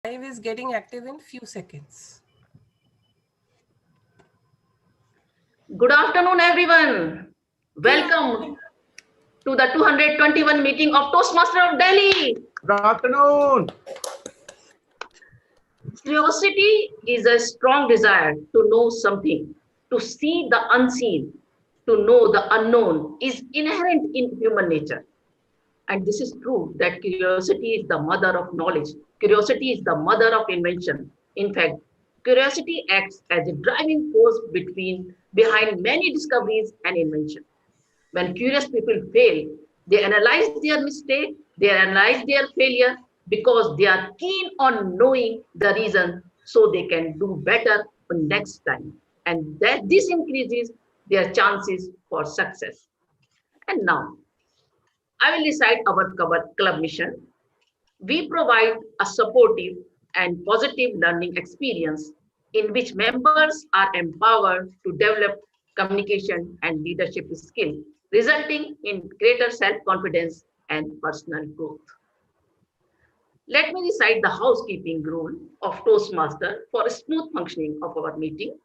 is getting active in few seconds. Good afternoon, everyone. Welcome to the 221 meeting of Toastmaster of Delhi. Good afternoon. Curiosity is a strong desire to know something, to see the unseen, to know the unknown is inherent in human nature. And this is true that curiosity is the mother of knowledge. Curiosity is the mother of invention. In fact, curiosity acts as a driving force behind many discoveries and inventions. When curious people fail, they analyze their mistake, they analyze their failure because they are keen on knowing the reason so they can do better next time. And that this increases their chances for success. And now, I will recite our club mission. We provide a supportive and positive learning experience in which members are empowered to develop communication and leadership skills, resulting in greater self-confidence and personal growth. Let me recite the housekeeping rule of Toastmaster for a smooth functioning of our meeting.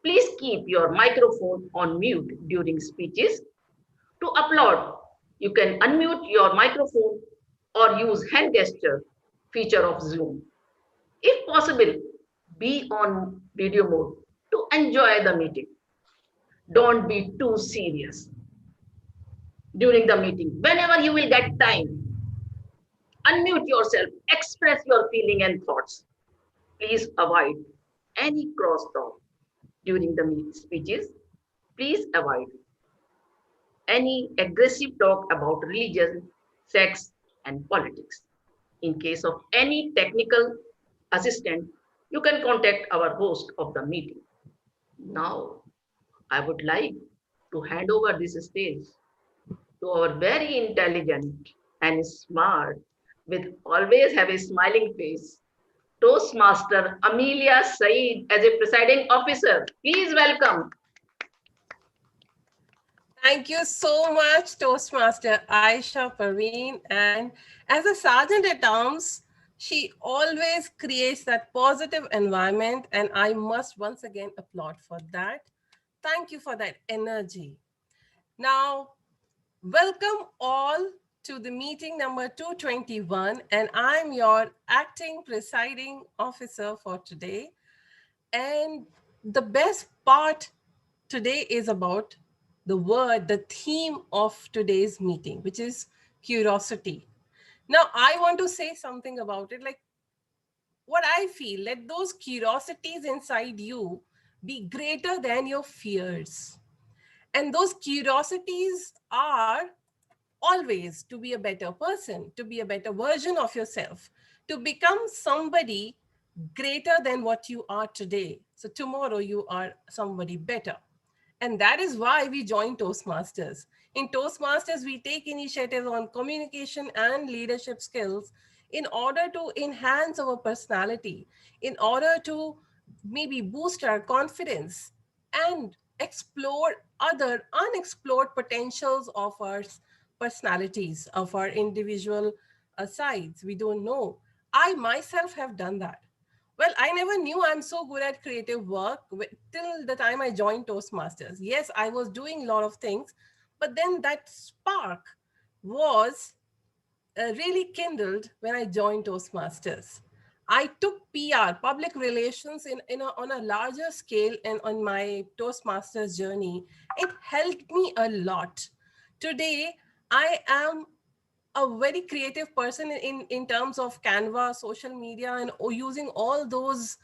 Please keep your microphone on mute during speeches. To upload, you can unmute your microphone or use hand gesture feature of Zoom. If possible, be on video mode to enjoy the meeting. Don't be too serious during the meeting. Whenever you will get time, unmute yourself, express your feeling and thoughts. Please avoid any crosstalk during the speeches. Please avoid any aggressive talk about religion, sex, and politics. In case of any technical assistant, you can contact our host of the meeting. Now, I would like to hand over this stage to our very intelligent and smart, with always have a smiling face, Toastmaster Amelia Saeed as a presiding officer. Please welcome. Thank you so much, Toastmaster Aisha Parveen. And as a sergeant at arms, she always creates that positive environment. And I must once again applaud for that. Thank you for that energy. Now, welcome all to the meeting number 221. And I'm your acting presiding officer for today. And the best part today is about the theme of today's meeting, which is curiosity. Now, I want to say something about it. Like what I feel, let those curiosities inside you be greater than your fears. And those curiosities are always to be a better person, to be a better version of yourself, to become somebody greater than what you are today. So tomorrow you are somebody better. And that is why we joined Toastmasters. In Toastmasters, we take initiatives on communication and leadership skills in order to enhance our personality, in order to maybe boost our confidence and explore other unexplored potentials of our personalities, of our individual sides. We don't know. I myself have done that. Well, I never knew I'm so good at creative work till the time I joined Toastmasters. Yes, I was doing a lot of things, but then that spark was really kindled when I joined Toastmasters. I took PR, public relations, on a larger scale and on my Toastmasters journey. It helped me a lot. Today, I am a very creative person in terms of Canva, social media, and using all those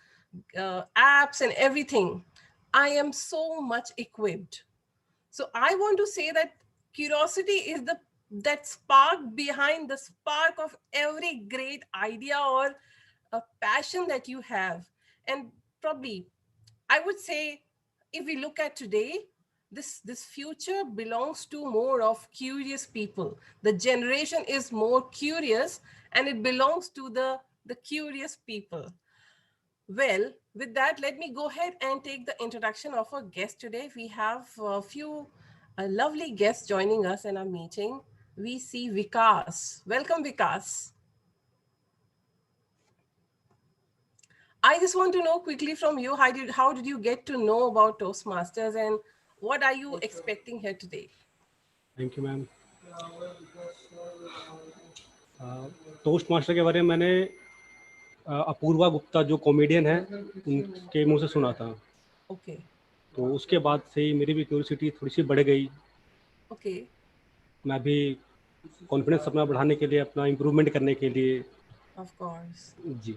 apps and everything. I am so much equipped. So I want to say that curiosity is that spark behind the spark of every great idea or a passion that you have. And probably, I would say, if we look at today, this future belongs to more of curious people. The generation is more curious, and it belongs to the curious people. Well, with that, let me go ahead and take the introduction of our guest today. We have a few lovely guests joining us in our meeting. We see Vikas. Welcome, Vikas. I just want to know quickly from you, how did you get to know about Toastmasters and what are you expecting here today? Thank you ma'am. Toast master के बारे में मैंने अपूर्वा गुप्ता जो comedian है उनके मुंह से सुना था। Okay. तो उसके बाद से ही मेरी भी क्यूरियोसिटी थोड़ी सी बढ़ गई। Okay. मैं भी कॉन्फिडेंस अपना बढ़ाने के लिए, अपना इम्प्रूवमेंट करने के लिए। Of course. Ji.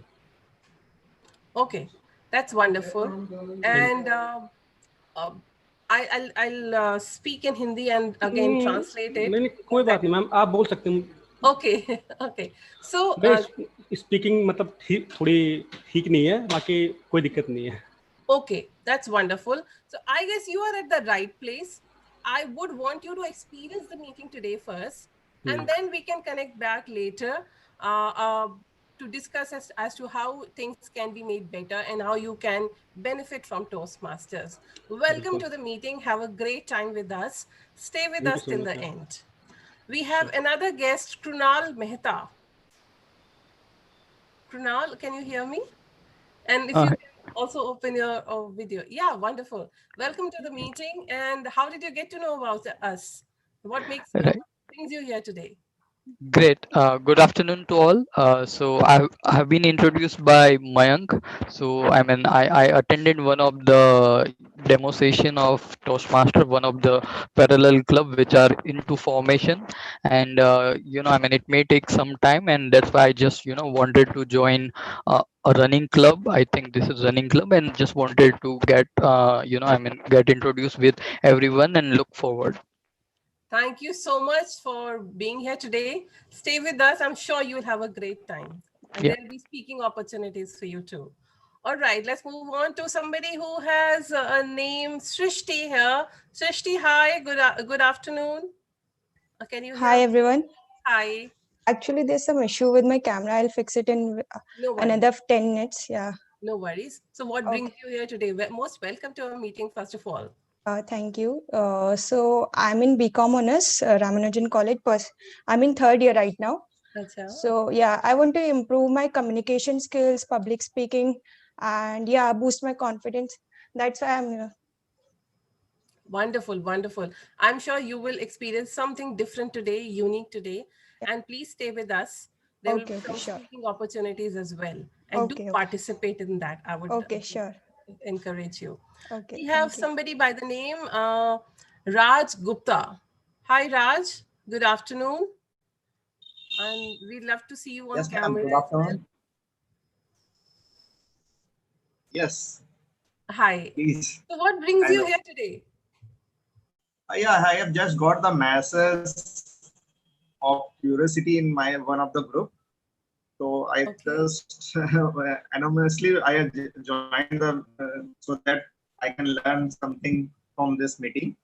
Okay, that's wonderful. And I'll speak in Hindi and again translate it. नहीं, कोई बात नहीं मैम, आप बोल सकते हैं। Okay, okay. So मैं स्पीकिंग मतलब थोड़ी ठीक नहीं है, बाकी कोई दिक्कत नहीं है। okay, that's wonderful. So I guess you are at the right place. I would want you to experience the meeting today first, and then we can connect back later uh, uh, to discuss as to how things can be made better and how you can benefit from Toastmasters. Welcome to the meeting. Have a great time with us. Stay with us till the end. We have another guest, Kunal Mehta. Kunal, can you hear me? And if you can also open your video. Yeah, wonderful. Welcome to the meeting. And how did you get to know about us? What brings you here today? Great. Good afternoon to all. So I have been introduced by Mayank. So I attended one of the demo session of Toastmaster, one of the parallel club which are into formation, and it may take some time, and that's why I just wanted to join a running club. I think this is running club, and just wanted to get get introduced with everyone and look forward. Thank you so much for being here today. Stay with us. I'm sure you'll have a great time. And Yeah. there'll be speaking opportunities for you too. All right, let's move on to somebody who has a name, Srishti here. Srishti, hi, good afternoon. Can you hear Hi me? everyone. Hi. Actually, there's some issue with my camera. I'll fix it in No worries. another 10 minutes. Yeah. No worries. So what brings you here today? Most welcome to our meeting, first of all. Thank you. So I'm in BCom honors, Ramanujan College. I'm in third year right now. Achha. So yeah, I want to improve my communication skills, public speaking, and yeah, boost my confidence. That's why I'm here. Wonderful, wonderful. I'm sure you will experience something different today, unique today. And please stay with us. There will be some speaking opportunities as well. And do participate in that. I would encourage you. We have somebody by the name Raj Gupta. Hi, Raj. Good afternoon. And we'd love to see you on camera. Good afternoon. Yes. Hi. Please. So what brings you here today? Yeah, I have just got the message of curiosity in one of the group. So I just anonymously I have joined the so that I can learn something from this meeting.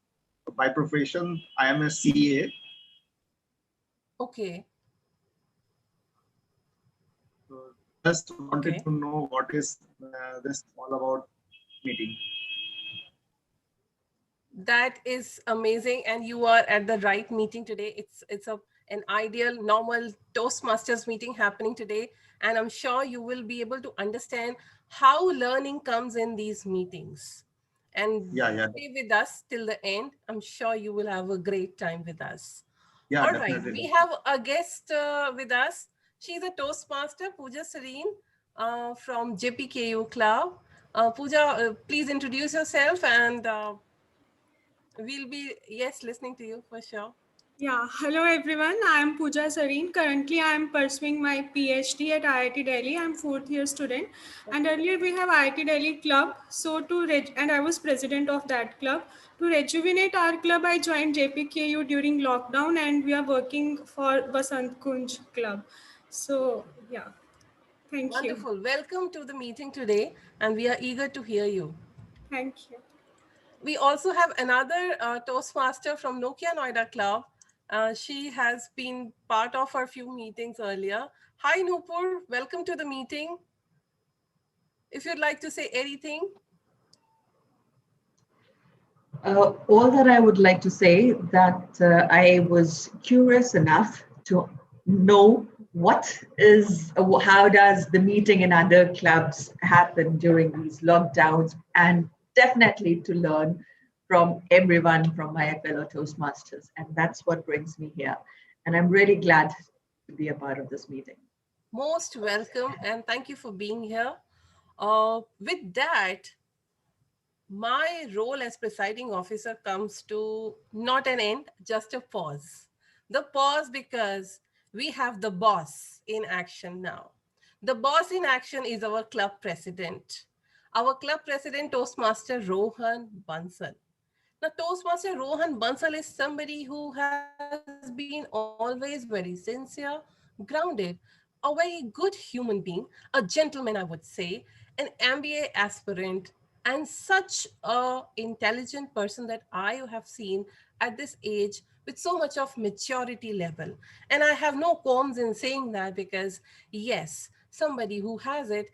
By profession, I am a CA. Okay. So just wanted to know what is this all about meeting. That is amazing, and you are at the right meeting today. It's an ideal normal Toastmasters meeting happening today, and I'm sure you will be able to understand how learning comes in these meetings. And stay with us till the end. I'm sure you will have a great time with us. Yeah, all definitely. Right, we have a guest with us. She's a Toastmaster, Pooja from JPKU Club. Pooja, please introduce yourself, and we'll be, listening to you for sure. Yeah, hello everyone. I am Pooja Sareen. Currently, I am pursuing my PhD at IIT Delhi. I'm fourth year student. And earlier we have IIT Delhi club. So and I was president of that club. To rejuvenate our club, I joined JPKU during lockdown, and we are working for Vasant Kunj club. So yeah, thank you. Wonderful. Welcome to the meeting today, and we are eager to hear you. Thank you. We also have another Toastmaster from Nokia Noida Club. She has been part of our few meetings earlier. Hi, Nupur. Welcome to the meeting. If you'd like to say anything. All that I would like to say that I was curious enough to know how does the meeting in other clubs happen during these lockdowns, and definitely to learn from everyone from my fellow Toastmasters. And that's what brings me here. And I'm really glad to be a part of this meeting. Most welcome, and thank you for being here. With that, my role as presiding officer comes to not an end, just a pause. The pause because we have the boss in action now. The boss in action is our club president. Our club president, Toastmaster Rohan Bansal. Now, Toastmaster Rohan Bansal is somebody who has been always very sincere, grounded, a very good human being, a gentleman, I would say, an MBA aspirant, and such a intelligent person that I have seen at this age with so much of maturity level. And I have no qualms in saying that because, yes, somebody who has it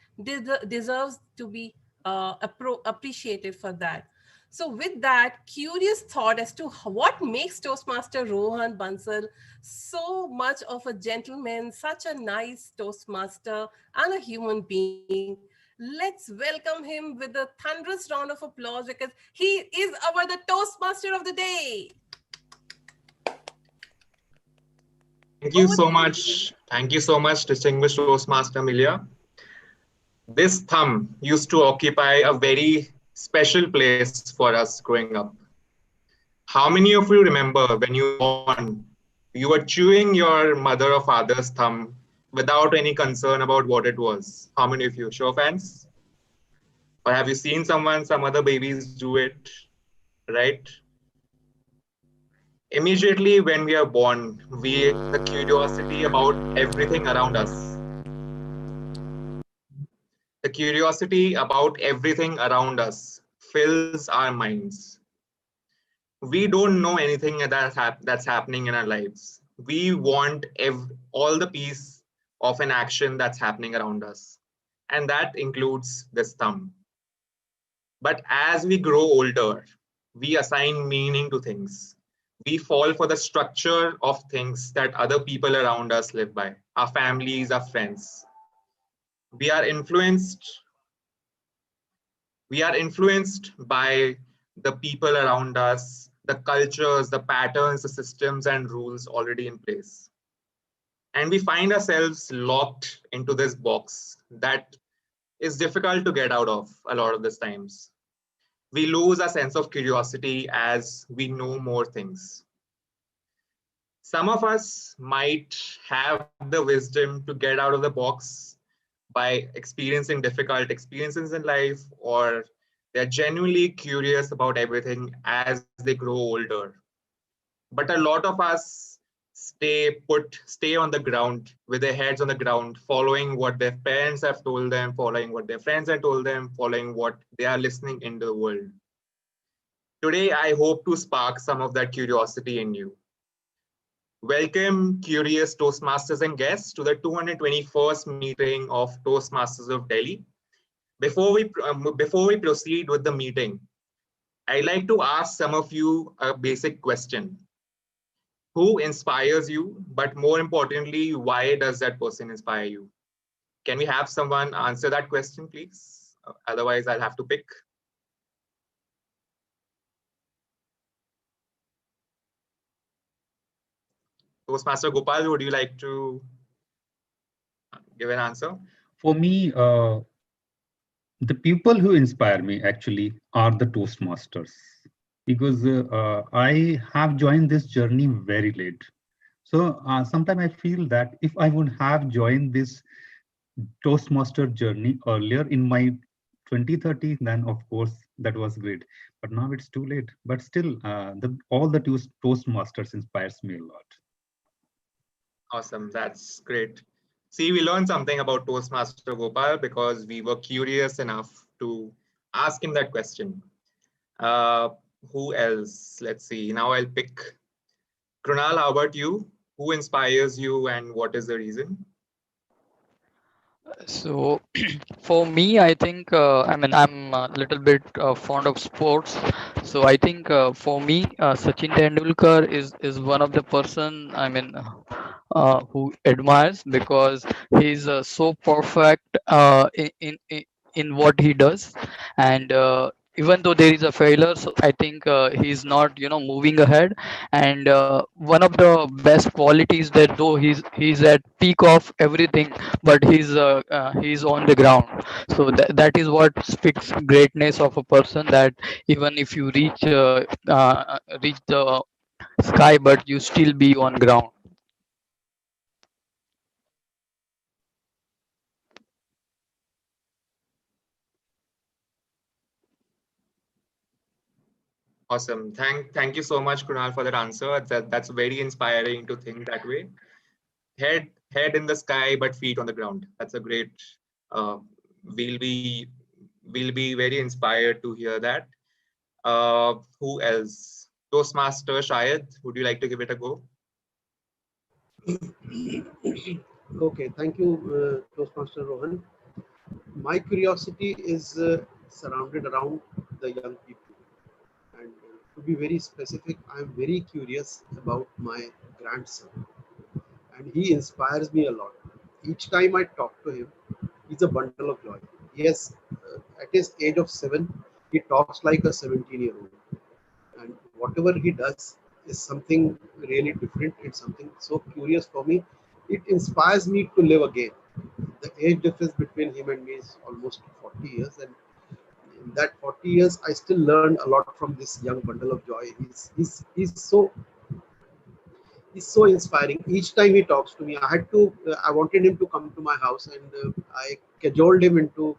deserves to be appreciated for that. So, with that curious thought as to what makes Toastmaster Rohan Bansal so much of a gentleman, such a nice Toastmaster, and a human being, let's welcome him with a thunderous round of applause because he is the Toastmaster of the day. Thank you so much. Thank you so much, distinguished Toastmaster Milia. This thumb used to occupy a very special place for us growing up. How many of you remember when you were born, you were chewing your mother or father's thumb without any concern about what it was? How many of you? Show of hands? Or have you seen some other babies do it, right? Immediately when we are born, the curiosity about everything around us. The curiosity about everything around us fills our minds. We don't know anything that's happening in our lives. We want all the piece of an action that's happening around us. And that includes this thumb. But as we grow older, we assign meaning to things. We fall for the structure of things that other people around us live by, our families, our friends. We are influenced by the people around us, the cultures, the patterns, the systems and rules already in place. And we find ourselves locked into this box that is difficult to get out of a lot of these times. We lose a sense of curiosity as we know more things. Some of us might have the wisdom to get out of the box by experiencing difficult experiences in life, or they're genuinely curious about everything as they grow older. But a lot of us stay on the ground with their heads on the ground, following what their parents have told them, following what their friends have told them, following what they are listening into the world. Today, I hope to spark some of that curiosity in you. Welcome, curious Toastmasters and guests, to the 221st meeting of Toastmasters of Delhi. Before we proceed with the meeting, I'd like to ask some of you a basic question. Who inspires you? But more importantly, why does that person inspire you? Can we have someone answer that question, please? Otherwise, I'll have to pick. Toastmaster Gopal, would you like to give an answer? For me, the people who inspire me actually are the Toastmasters, because I have joined this journey very late. So sometimes I feel that if I would have joined this Toastmaster journey earlier in my 2030, then of course that was great. But now it's too late. But still, all the Toastmasters inspires me a lot. Awesome, that's great. See, we learned something about Toastmaster Gopal because we were curious enough to ask him that question. Who else? Let's see. Now I'll pick Kunal. How about you? Who inspires you and what is the reason? So for me, I think, I'm a little bit fond of sports. So I think for me, Sachin Tendulkar is one of the person, who admires because he's so perfect in what he does. And even though there is a failure, so I think he's not moving ahead. And one of the best qualities that though he's at peak of everything, but he's on the ground. So that is what speaks greatness of a person, that even if you reach the sky, but you still be on ground. Awesome. Thank you so much, Kunal, for that answer. That's very inspiring to think that way. Head in the sky, but feet on the ground. That's a great. Uh, we'll be we'll be very inspired to hear that. Who else? Toastmaster Shayad, would you like to give it a go? Okay, thank you, Toastmaster Rohan. My curiosity is surrounded around the young people. And to be very specific, I'm very curious about my grandson. And he inspires me a lot. Each time I talk to him, he's a bundle of joy. Yes, at his age of 7, he talks like a 17-year-old. And whatever he does is something really different. It's something so curious for me. It inspires me to live again. The age difference between him and me is almost 40 years, and in that 40 years I still learn a lot from this young bundle of joy. He's so inspiring. Each time he talks to me, I wanted him to come to my house, and I cajoled him into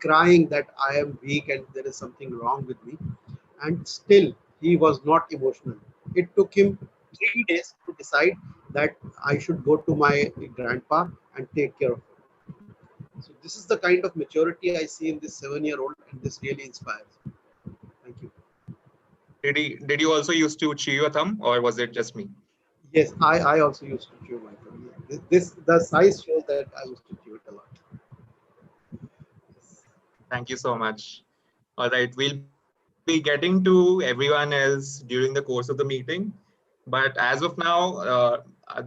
crying that I am weak and there is something wrong with me, and still he was not emotional. It took him 3 days to decide that I should go to my grandpa and take care of him. So this is the kind of maturity I see in this 7-year-old, and this really inspires. Thank you. Did you also used to chew your thumb, or was it just me? Yes, I also used to chew my thumb. Yeah. This the size shows that I used to chew it a lot. Thank you so much. All right, we'll be getting to everyone else during the course of the meeting. But as of now,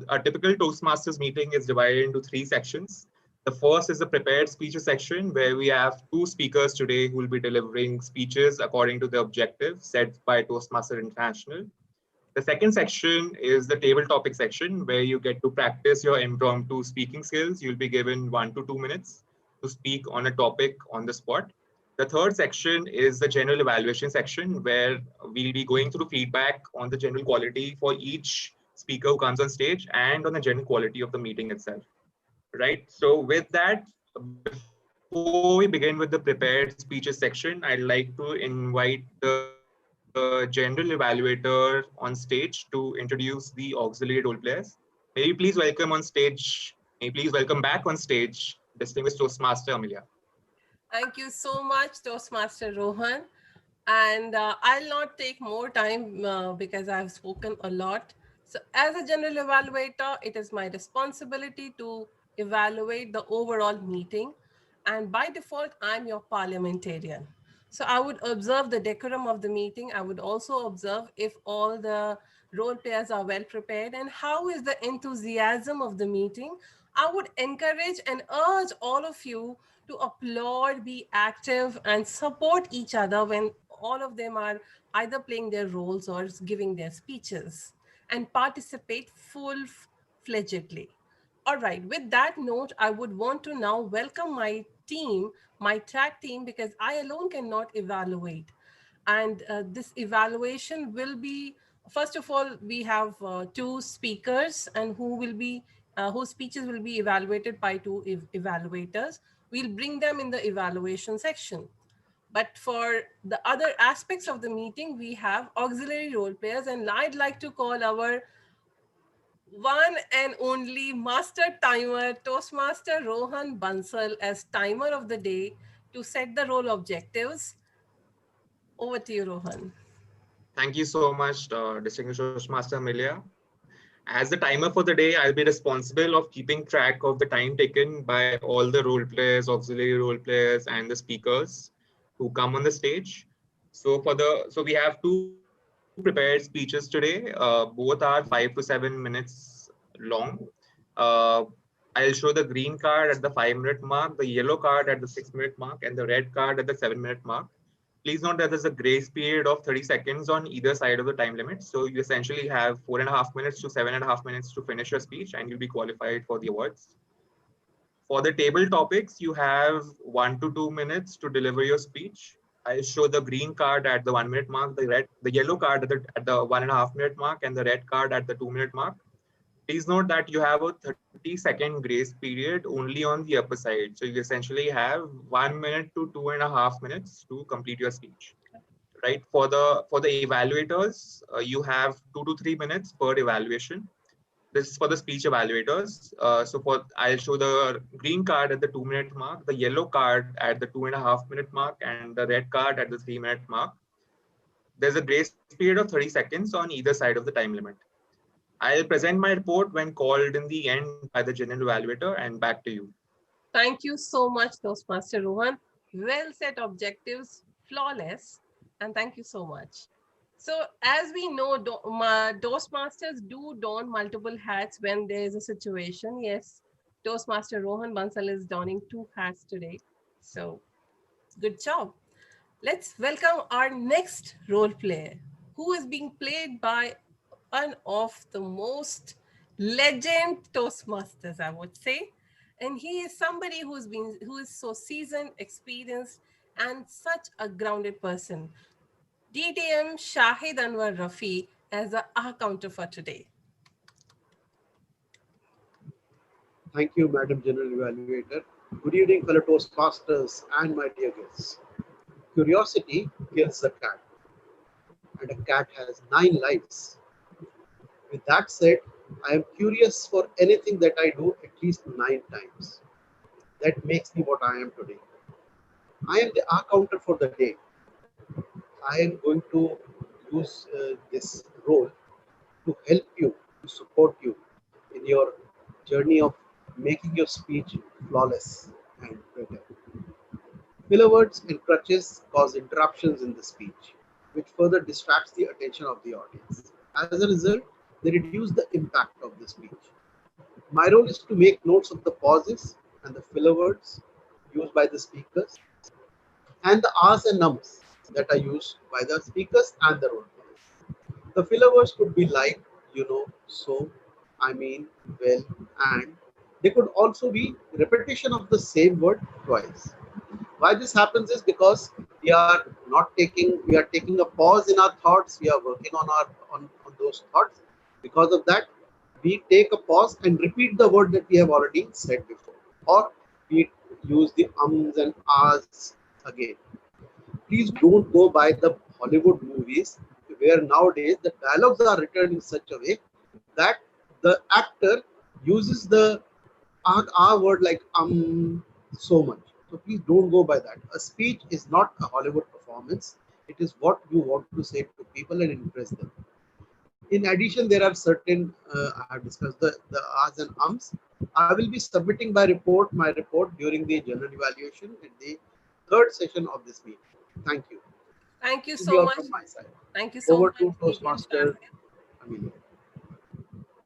a typical Toastmasters meeting is divided into three sections. The first is the prepared speeches section, where we have two speakers today who will be delivering speeches according to the objective set by Toastmaster International. The second section is the table topic section, where you get to practice your impromptu speaking skills. You'll be given 1 to 2 minutes to speak on a topic on the spot. The third section is the general evaluation section, where we'll be going through feedback on the general quality for each speaker who comes on stage and on the general quality of the meeting itself. Right. So with that, before we begin with the prepared speeches section, I'd like to invite the general evaluator on stage to introduce the auxiliary role players. May you please welcome on stage, may you please welcome back on stage, distinguished Toastmaster Amelia. Thank you so much, Toastmaster Rohan. And I'll not take more time because I've spoken a lot. So, as a general evaluator, it is my responsibility to evaluate the overall meeting. And by default, I'm your parliamentarian. So, I would observe the decorum of the meeting. I would also observe if all the role players are well prepared and how is the enthusiasm of the meeting. I would encourage and urge all of you to applaud, be active, and support each other when all of them are either playing their roles or giving their speeches, and participate full-fledgedly. All right, with that note, I would want to now welcome my team, my track team, because I alone cannot evaluate. And this evaluation will be, first of all, we have two speakers and whose speeches will be evaluated by two evaluators. We'll bring them in the evaluation section. But for the other aspects of the meeting, we have auxiliary role players, and I'd like to call our one and only master timer, Toastmaster Rohan Bansal, as timer of the day to set the role objectives. Over to you, Rohan. Thank you so much, distinguished Toastmaster Amelia. As the timer for the day, I'll be responsible of keeping track of the time taken by all the role players, auxiliary role players, and the speakers who come on the stage. So we have two prepared speeches today. Both are 5 to 7 minutes long. long. I'll show the green card at the 5-minute mark, the yellow card at the 6-minute mark, and the red card at the 7-minute mark. Please note that there's a grace period of 30 seconds on either side of the time limit. So you essentially have 4.5 minutes to 7.5 minutes to finish your speech, and you'll be qualified for the awards. For the table topics, you have 1 to 2 minutes to deliver your speech. I'll show the green card at the 1-minute mark, the yellow card at the 1.5 minute mark, and the red card at the 2-minute mark. Please note that you have a 30-second grace period only on the upper side. So you essentially have 1 minute to 2.5 minutes to complete your speech. Right? For the evaluators, you have 2 to 3 minutes per evaluation. This is for the speech evaluators. I'll show the green card at the 2-minute mark, the yellow card at the 2.5 minute mark, and the red card at the 3-minute mark. There's a grace period of 30 seconds on either side of the time limit. I'll present my report when called in the end by the general evaluator, and back to you. Thank you so much, Toastmaster Rohan. Well set objectives, flawless, and thank you so much. So as we know, Toastmasters do don multiple hats when there is a situation. Yes, Toastmaster Rohan Bansal is donning 2 hats today. So good job. Let's welcome our next role player, who is being played by one of the most legend Toastmasters, I would say. And he is somebody who is so seasoned, experienced, and such a grounded person. DTM Shahid Anwar Rafi as our counter for today. Thank you, Madam General Evaluator. Good evening, fellow Toastmasters and my dear guests. Curiosity kills the cat, and a cat has 9 lives. With that said, I am curious for anything that I do at least 9 times. That makes me what I am today. I am the counter for the day. I am going to use this role to help you, to support you in your journey of making your speech flawless and better. Filler words and crutches cause interruptions in the speech, which further distracts the attention of the audience. As a result, they reduce the impact of the speech. My role is to make notes of the pauses and the filler words used by the speakers and the ahs and nums that are used by the speakers and the role players. The filler words could be like, you know, so, I mean, well, and. They could also be repetition of the same word twice. Why this happens is because we are taking a pause in our thoughts. We are working on those thoughts. Because of that, we take a pause and repeat the word that we have already said before, or we use the ums and ahs again. Please don't go by the Hollywood movies where nowadays the dialogues are written in such a way that the actor uses the our word like so much. So please don't go by that. A speech is not a Hollywood performance. It is what you want to say to people and impress them. In addition, there are certain, I have discussed the ahs and ums. I will be submitting my report during the general evaluation in the 3rd session of this meeting. Thank you. Thank you so much. From my side. Thank you so over much. To Toastmaster Amelia.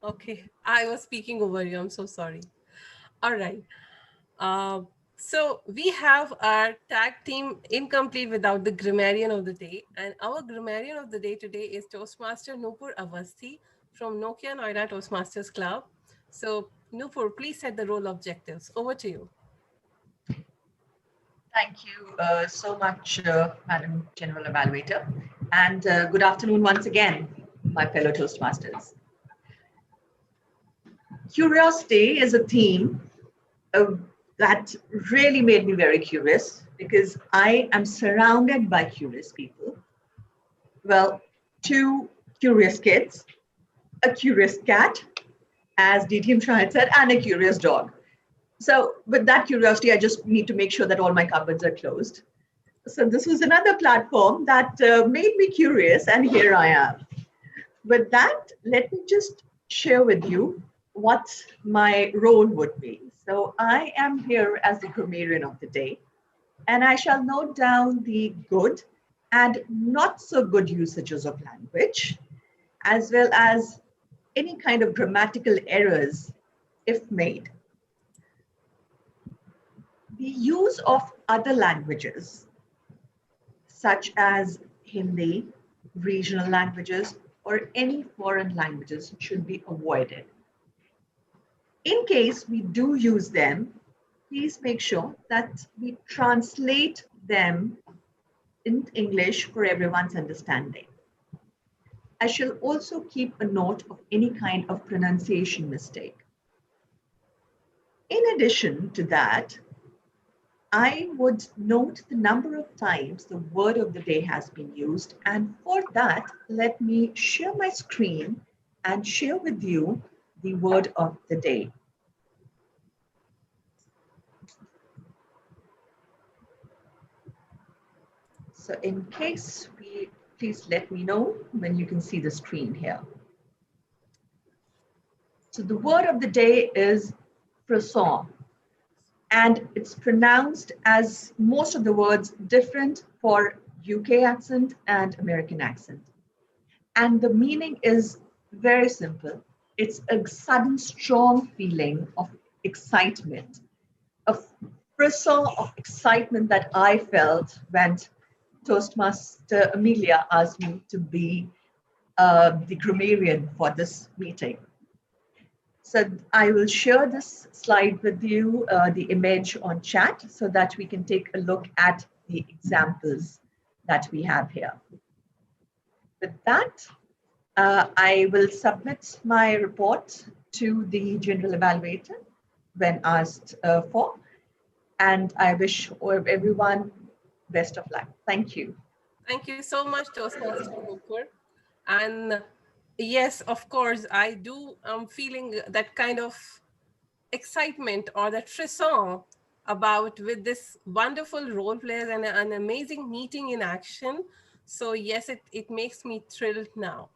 Okay, I was speaking over you. I'm so sorry. All right. So we have our tag team incomplete without the grammarian of the day. And our grammarian of the day today is Toastmaster Nupur Avasthi from Nokia Noida Toastmasters Club. So Nupur, please set the role objectives. Over to you. Thank you so much, Madam General Evaluator. And good afternoon once again, my fellow Toastmasters. Curiosity is a theme that really made me very curious because I am surrounded by curious people. Well, 2 curious kids, a curious cat, as DTM Shahid said, and a curious dog. So with that curiosity, I just need to make sure that all my cupboards are closed. So this was another platform that made me curious, and here I am. With that, let me just share with you what my role would be. So I am here as the grammarian of the day, and I shall note down the good and not so good usages of language, as well as any kind of grammatical errors, if made. The use of other languages, such as Hindi, regional languages, or any foreign languages should be avoided. In case we do use them, please make sure that we translate them in English for everyone's understanding. I shall also keep a note of any kind of pronunciation mistake. In addition to that, I would note the number of times the word of the day has been used. And for that, let me share my screen and share with you the word of the day. So in case please let me know when you can see the screen here. So the word of the day is croissant. And it's pronounced as most of the words different for UK accent and American accent. And the meaning is very simple. It's a sudden strong feeling of excitement, a frisson of excitement that I felt when Toastmaster Amelia asked me to be the grammarian for this meeting. So I will share this slide with you, the image on chat, so that we can take a look at the examples that we have here. With that, I will submit my report to the general evaluator when asked for, and I wish everyone best of luck. Thank you. Thank you so much, Toastmaster Gopal. And yes, of course, I do. I'm feeling that kind of excitement or that frisson about with this wonderful role players and an amazing meeting in action. So yes, it makes me thrilled now.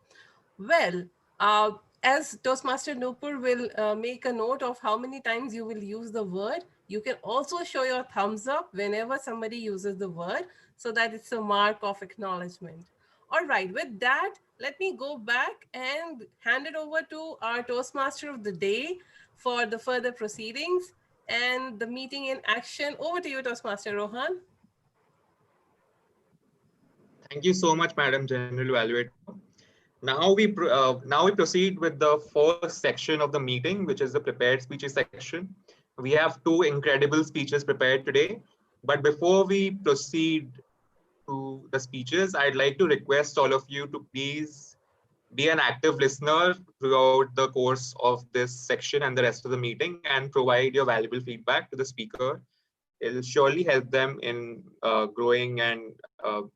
Well, as Toastmaster Nupur will make a note of how many times you will use the word, you can also show your thumbs up whenever somebody uses the word so that it's a mark of acknowledgement. All right, with that, let me go back and hand it over to our Toastmaster of the day for the further proceedings and the meeting in action. Over to you, Toastmaster Rohan. Thank you so much, Madam General Evaluator. Now we proceed with the first section of the meeting, which is the prepared speeches section. We have two incredible speeches prepared today. But before we proceed to the speeches, I'd like to request all of you to please be an active listener throughout the course of this section and the rest of the meeting and provide your valuable feedback to the speaker. It'll surely help them in growing and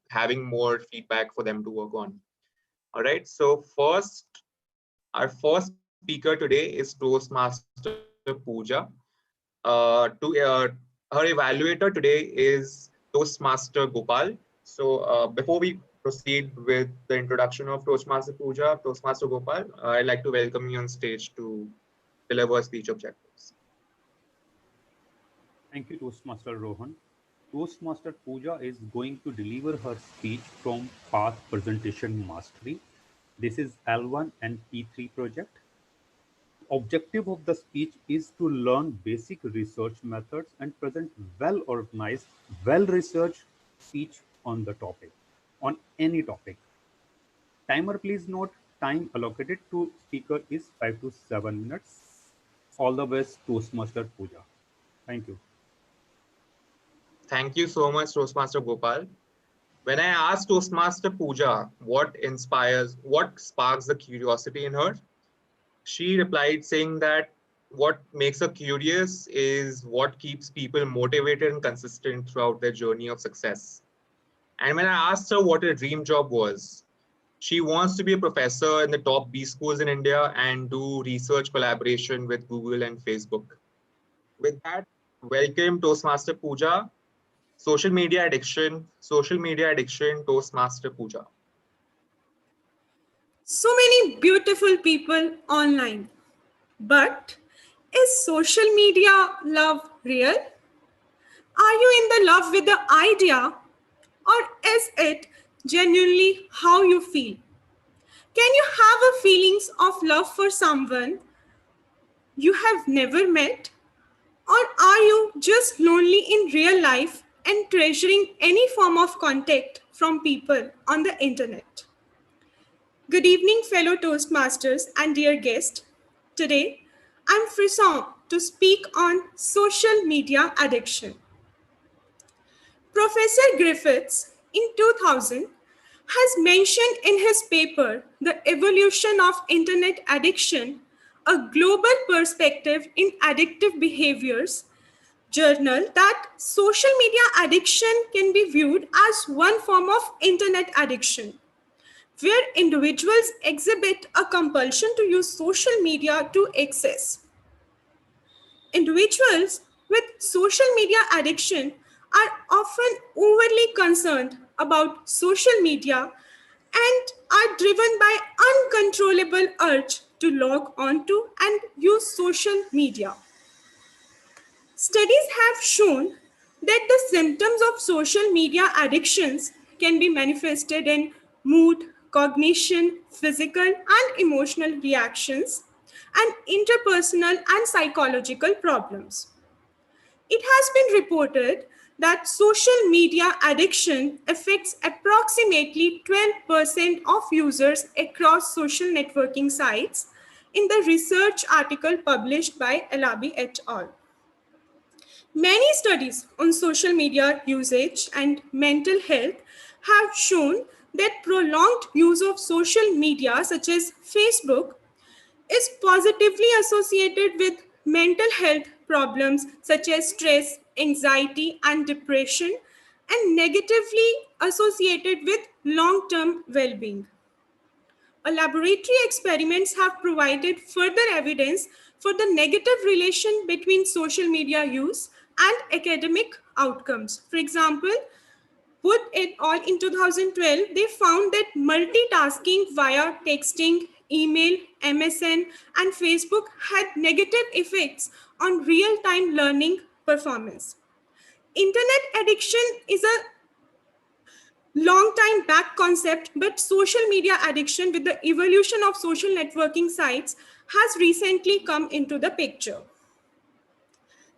having more feedback for them to work on. All right, so our first speaker today is Toastmaster Puja. Her evaluator today is Toastmaster Gopal. So before we proceed with the introduction of Toastmaster Puja, Toastmaster Gopal, I'd like to welcome you on stage to deliver speech objectives. Thank you, Toastmaster Rohan. Toastmaster Puja is going to deliver her speech from Path Presentation Mastery. This is L1 and P3 project. Objective of the speech is to learn basic research methods and present well-organized, well-researched speech on the topic, on any topic. Timer, please note, time allocated to speaker is 5 to 7 minutes. All the best, Toastmaster Puja. Thank you. Thank you so much, Toastmaster Gopal. When I asked Toastmaster Puja what sparks the curiosity in her, she replied saying that what makes her curious is what keeps people motivated and consistent throughout their journey of success. And when I asked her what her dream job was, she wants to be a professor in the top B schools in India and do research collaboration with Google and Facebook. With that, welcome Toastmaster Puja. Social media addiction, Toastmaster Puja. So many beautiful people online. But is social media love real? Are you in the love with the idea, or is it genuinely how you feel? Can you have a feelings of love for someone you have never met? Or are you just lonely in real life and treasuring any form of contact from people on the internet? Good evening, fellow Toastmasters and dear guest. Today, I'm frisson to speak on social media addiction. Professor Griffiths in 2000 has mentioned in his paper, The Evolution of Internet Addiction, a global perspective in addictive behaviors journal, that social media addiction can be viewed as one form of internet addiction, where individuals exhibit a compulsion to use social media to access. Individuals with social media addiction are often overly concerned about social media and are driven by uncontrollable urge to log on to and use social media. Studies have shown that the symptoms of social media addictions can be manifested in mood, cognition, physical and emotional reactions, and interpersonal and psychological problems. It has been reported that social media addiction affects approximately 12% of users across social networking sites in the research article published by Alabi et al. Many studies on social media usage and mental health have shown that prolonged use of social media, such as Facebook, is positively associated with mental health problems such as stress, anxiety, and depression, and negatively associated with long-term well-being. Laboratory experiments have provided further evidence for the negative relation between social media use and academic outcomes. For example, Wood et al. In 2012, they found that multitasking via texting, email, MSN, and Facebook had negative effects on real-time learning performance. Internet addiction is a long time back concept, but social media addiction with the evolution of social networking sites has recently come into the picture.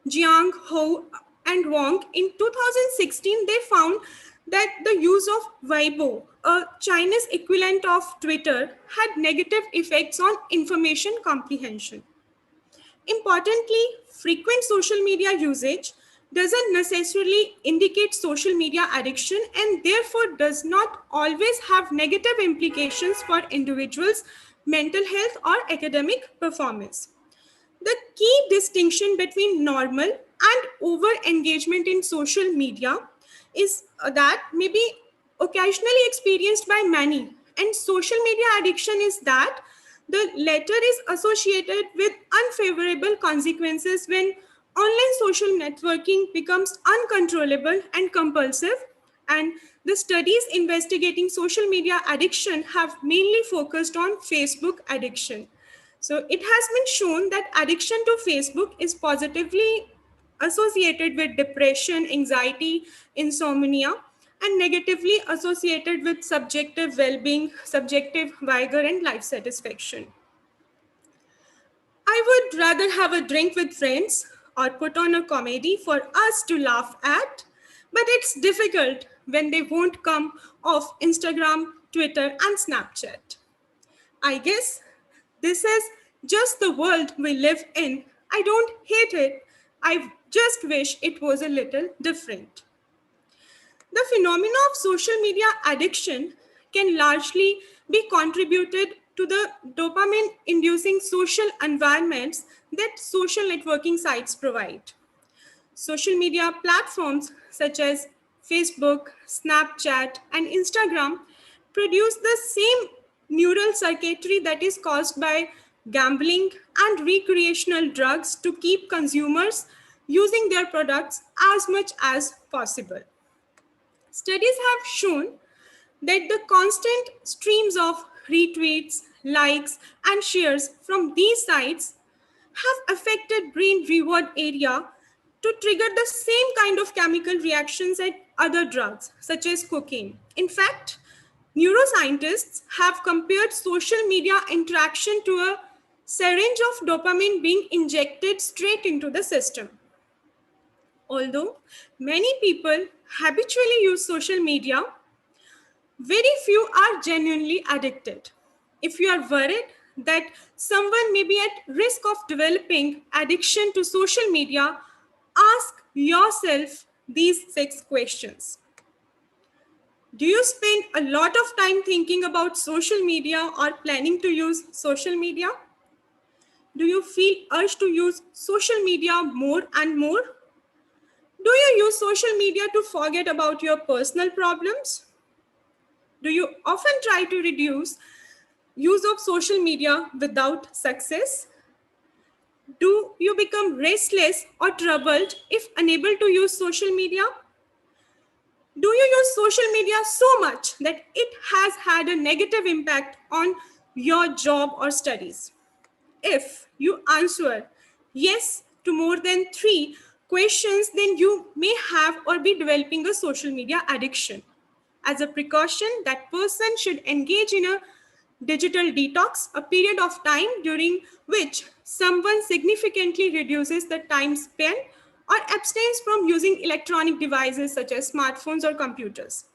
Jiang, Ho, and Wong in 2016, they found that the use of Weibo, a Chinese equivalent of Twitter, had negative effects on information comprehension. Importantly, frequent social media usage doesn't necessarily indicate social media addiction and therefore does not always have negative implications for individuals' mental health or academic performance. The key distinction between normal and over engagement in social media is that may be occasionally experienced by many, and social media addiction is that the latter is associated with unfavorable consequences when online social networking becomes uncontrollable and compulsive. And the studies investigating social media addiction have mainly focused on Facebook addiction. So it has been shown that addiction to Facebook is positively associated with depression, anxiety, insomnia, and negatively associated with subjective well-being, subjective vigor, and life satisfaction. I would rather have a drink with friends or put on a comedy for us to laugh at, but it's difficult when they won't come off Instagram, Twitter, and Snapchat. I guess this is just the world we live in. I don't hate it. I just wish it was a little different. The phenomena of social media addiction can largely be contributed to the dopamine-inducing social environments that social networking sites provide. Social media platforms such as Facebook, Snapchat, and Instagram produce the same neural circuitry that is caused by gambling and recreational drugs to keep consumers using their products as much as possible. Studies have shown that the constant streams of retweets, likes, and shares from these sites have affected brain reward area to trigger the same kind of chemical reactions as other drugs, such as cocaine. In fact, Neuroscientists have compared social media interaction to a syringe of dopamine being injected straight into the system. Although many people habitually use social media, very few are genuinely addicted. If you are worried that someone may be at risk of developing addiction to social media, ask yourself these 6 questions. Do you spend a lot of time thinking about social media or planning to use social media? Do you feel urged to use social media more and more? Do you use social media to forget about your personal problems? Do you often try to reduce use of social media without success? Do you become restless or troubled if unable to use social media? Do you use social media so much that it has had a negative impact on your job or studies? If you answer yes to more than 3 questions, then you may have or be developing a social media addiction. As a precaution, that person should engage in a digital detox, a period of time during which someone significantly reduces the time spent or abstains from using electronic devices such as smartphones or computers.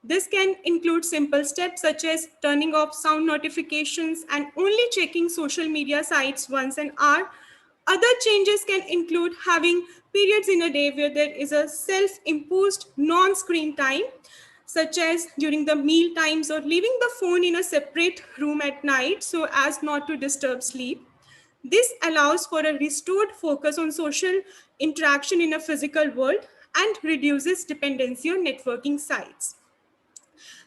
This can include simple steps such as turning off sound notifications and only checking social media sites once an hour. Other changes can include having periods in a day where there is a self-imposed non-screen time, such as during the meal times or leaving the phone in a separate room at night so as not to disturb sleep. This allows for a restored focus on social interaction in a physical world and reduces dependency on networking sites.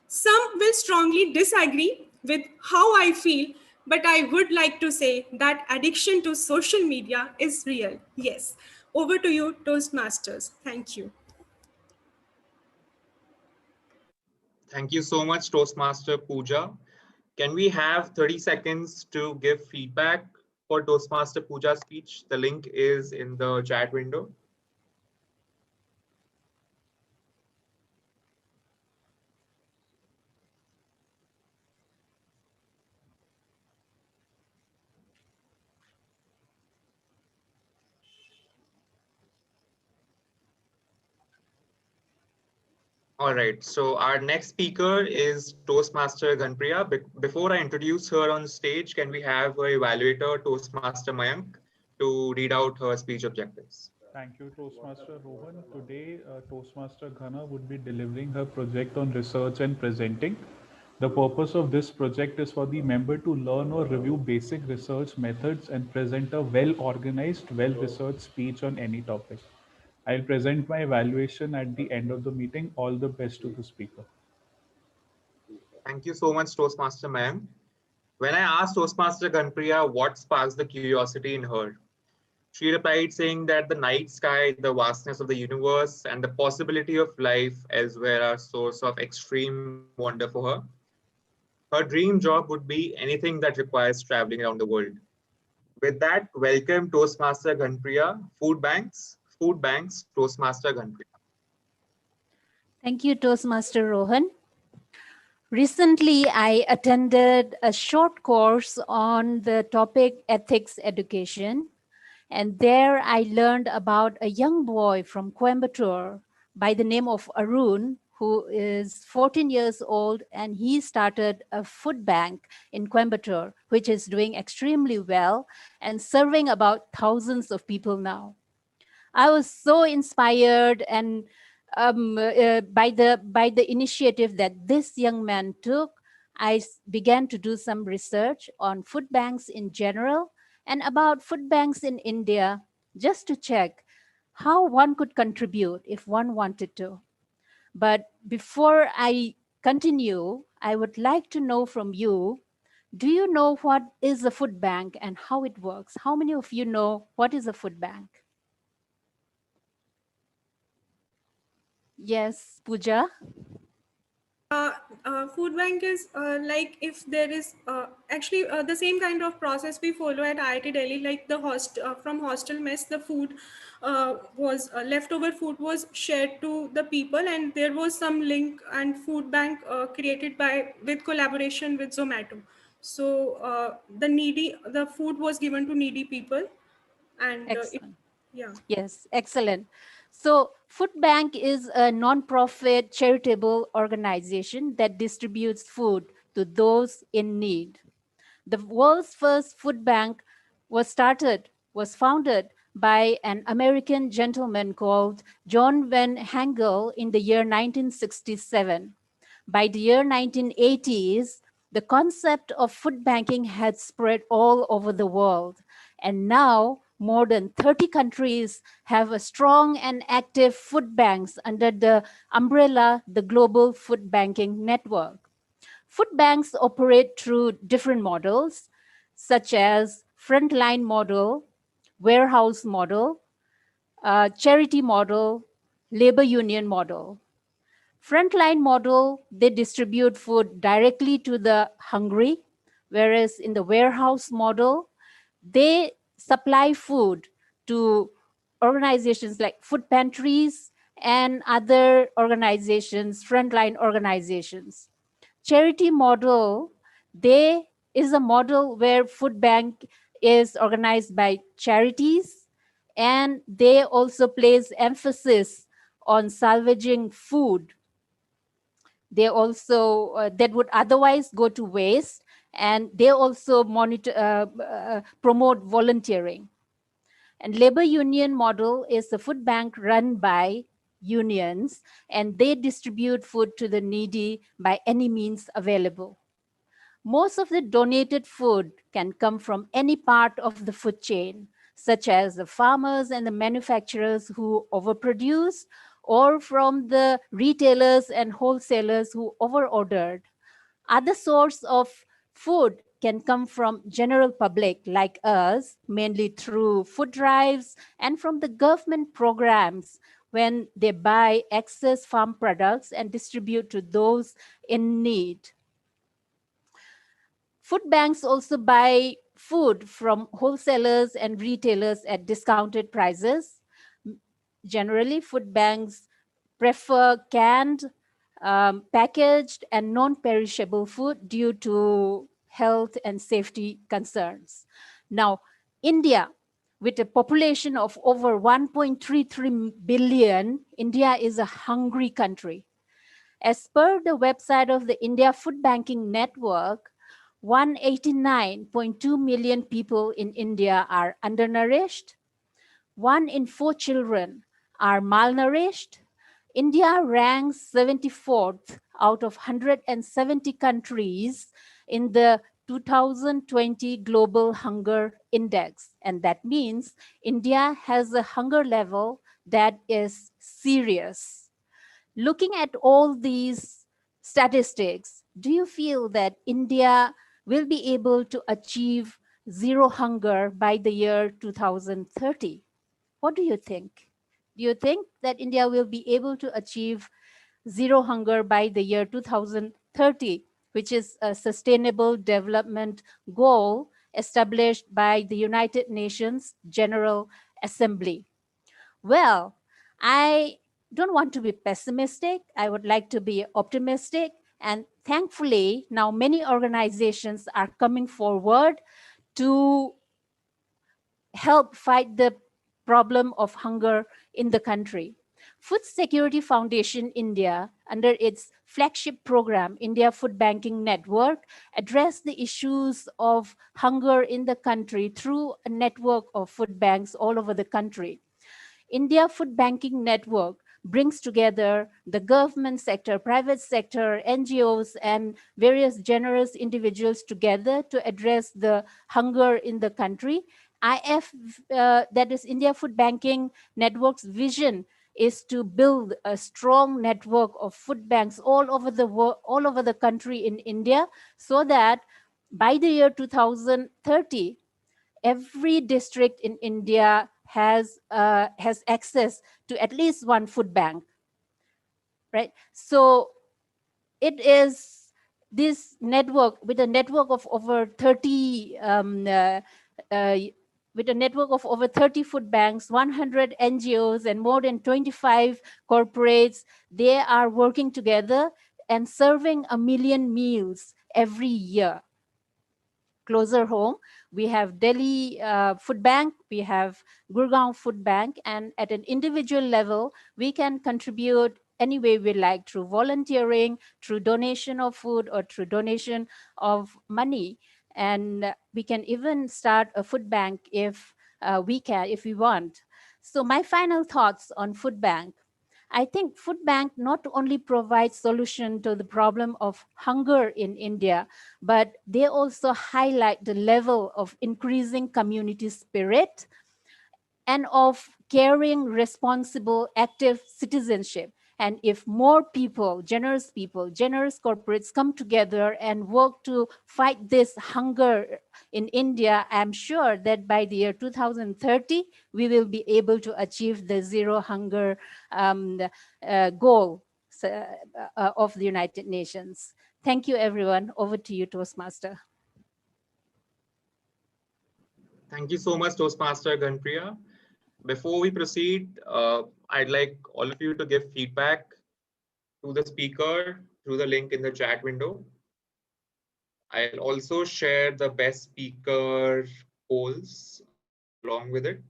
Some will strongly disagree with how I feel, but I would like to say that addiction to social media is real. Yes. Over to you, Toastmasters. Thank you. Thank you so much, Toastmaster Puja. Can we have 30 seconds to give feedback for Toastmaster Puja's speech? The link is in the chat window. All right, so our next speaker is Toastmaster Ganapriya. Before I introduce her on stage, can we have her evaluator, Toastmaster Mayank, to read out her speech objectives? Thank you, Toastmaster Rohan. Today, Toastmaster Ghana would be delivering her project on research and presenting. The purpose of this project is for the member to learn or review basic research methods and present a well-organized, well-researched speech on any topic. I'll present my evaluation at the end of the meeting. All the best to the speaker. Thank you so much, Toastmaster Mayank. When I asked Toastmaster Ganapriya what sparks the curiosity in her, she replied saying that the night sky, the vastness of the universe, and the possibility of life elsewhere are a source of extreme wonder for her. Her dream job would be anything that requires traveling around the world. With that, welcome Toastmaster Ganapriya, Food Banks, Toastmaster Ganapriya. Thank you, Toastmaster Rohan. Recently, I attended a short course on the topic ethics education. And there I learned about a young boy from Coimbatore by the name of Arun, who is 14 years old, and he started a food bank in Coimbatore, which is doing extremely well and serving about thousands of people now. I was so inspired and by the initiative that this young man took. I began to do some research on food banks in general and about food banks in India, just to check how one could contribute if one wanted to. But before I continue, I would like to know from you, do you know what is a food bank and how it works? How many of you know what is a food bank? Yes, Pooja. Food bank is like if there is actually the same kind of process we follow at IIT Delhi, like the from hostel mess, the food was leftover food was shared to the people, and there was some link and food bank created by with collaboration with Zomato. So the food was given to needy people, and Excellent. yeah. Yes, excellent. So Food Bank is a non-profit charitable organization that distributes food to those in need. The world's first food bank was founded by an American gentleman called John Van Hangel in the year 1967. By the year 1980s, the concept of food banking had spread all over the world. And now more than 30 countries have a strong and active food banks under the umbrella, the Global Food Banking Network. Food banks operate through different models, such as frontline model, warehouse model, charity model, labor union model. Frontline model, they distribute food directly to the hungry, whereas in the warehouse model, they supply food to organizations like food pantries and other organizations, frontline organizations. Charity model, they is a model where food bank is organized by charities, and they also place emphasis on salvaging food. They also that would otherwise go to waste, and they also promote volunteering. And labor union model is a food bank run by unions, and they distribute food to the needy by any means available. Most of the donated food can come from any part of the food chain, such as the farmers and the manufacturers who overproduce, or from the retailers and wholesalers who overordered. Other source of food can come from general public like us, mainly through food drives and from the government programs when they buy excess farm products and distribute to those in need. Food banks also buy food from wholesalers and retailers at discounted prices. Generally, food banks prefer canned, packaged, and non-perishable food due to health and safety concerns. Now, India, with a population of over 1.33 billion, India is a hungry country. As per the website of the India Food Banking Network, 189.2 million people in India are undernourished. 1 in 4 children are malnourished. India ranks 74th out of 170 countries in the 2020 Global Hunger Index. And that means India has a hunger level that is serious. Looking at all these statistics, do you feel that India will be able to achieve zero hunger by the year 2030? What do you think? Do you think that India will be able to achieve zero hunger by the year 2030, which is a sustainable development goal established by the United Nations General Assembly? Well, I don't want to be pessimistic. I would like to be optimistic. And thankfully, now many organizations are coming forward to help fight the problem of hunger in the country. Food Security Foundation India, under its flagship program, India Food Banking Network, addressed the issues of hunger in the country through a network of food banks all over the country. India Food Banking Network brings together the government sector, private sector, NGOs, and various generous individuals together to address the hunger in the country. That is India Food Banking Network's vision is to build a strong network of food banks all over the world, all over the country in India, so that by the year 2030, every district in India has access to at least one food bank, right? So it is this network with a network of over 30 uh, with a network of over 30 food banks, 100 NGOs, and more than 25 corporates. They are working together and serving 1 million meals every year. Closer home, we have Delhi Food Bank, we have Gurgaon Food Bank, and at an individual level, we can contribute any way we like, through volunteering, through donation of food, or through donation of money. And we can even start a food bank if if we want. So my final thoughts on food bank. I think food bank not only provides solution to the problem of hunger in India, but they also highlight the level of increasing community spirit and of caring, responsible, active citizenship. And if more people, generous corporates come together and work to fight this hunger in India, I'm sure that by the year 2030, we will be able to achieve the zero hunger goal of the United Nations. Thank you, everyone. Over to you, Toastmaster. Thank you so much, Toastmaster Ganapriya. Before we proceed, I'd like all of you to give feedback to the speaker through the link in the chat window. I'll also share the best speaker polls along with it.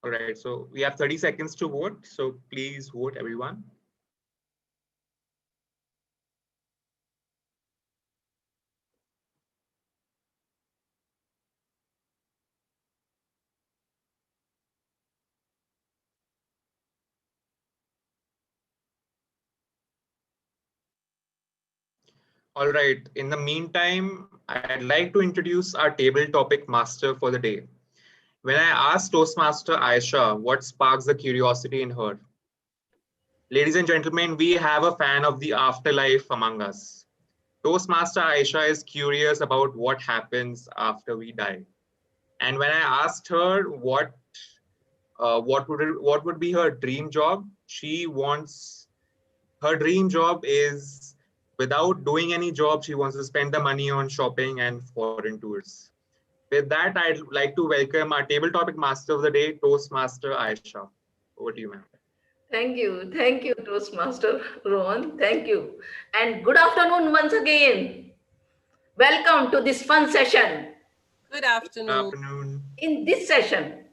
All right, so we have 30 seconds to vote, so please vote, everyone. All right, in the meantime, I'd like to introduce our table topic master for the day. When I asked Toastmaster Aisha what sparks the curiosity in her, ladies and gentlemen, we have a fan of the afterlife among us. Toastmaster Aisha is curious about what happens after we die. And when I asked her what would be her dream job, her dream job is, without doing any job, she wants to spend the money on shopping and foreign tours. With that, I'd like to welcome our table topic master of the day, Toastmaster Aisha. Over to you, ma'am. Thank you, Toastmaster Rohan. Thank you. And good afternoon once again. Welcome to this fun session. Good afternoon. Good afternoon. In this session,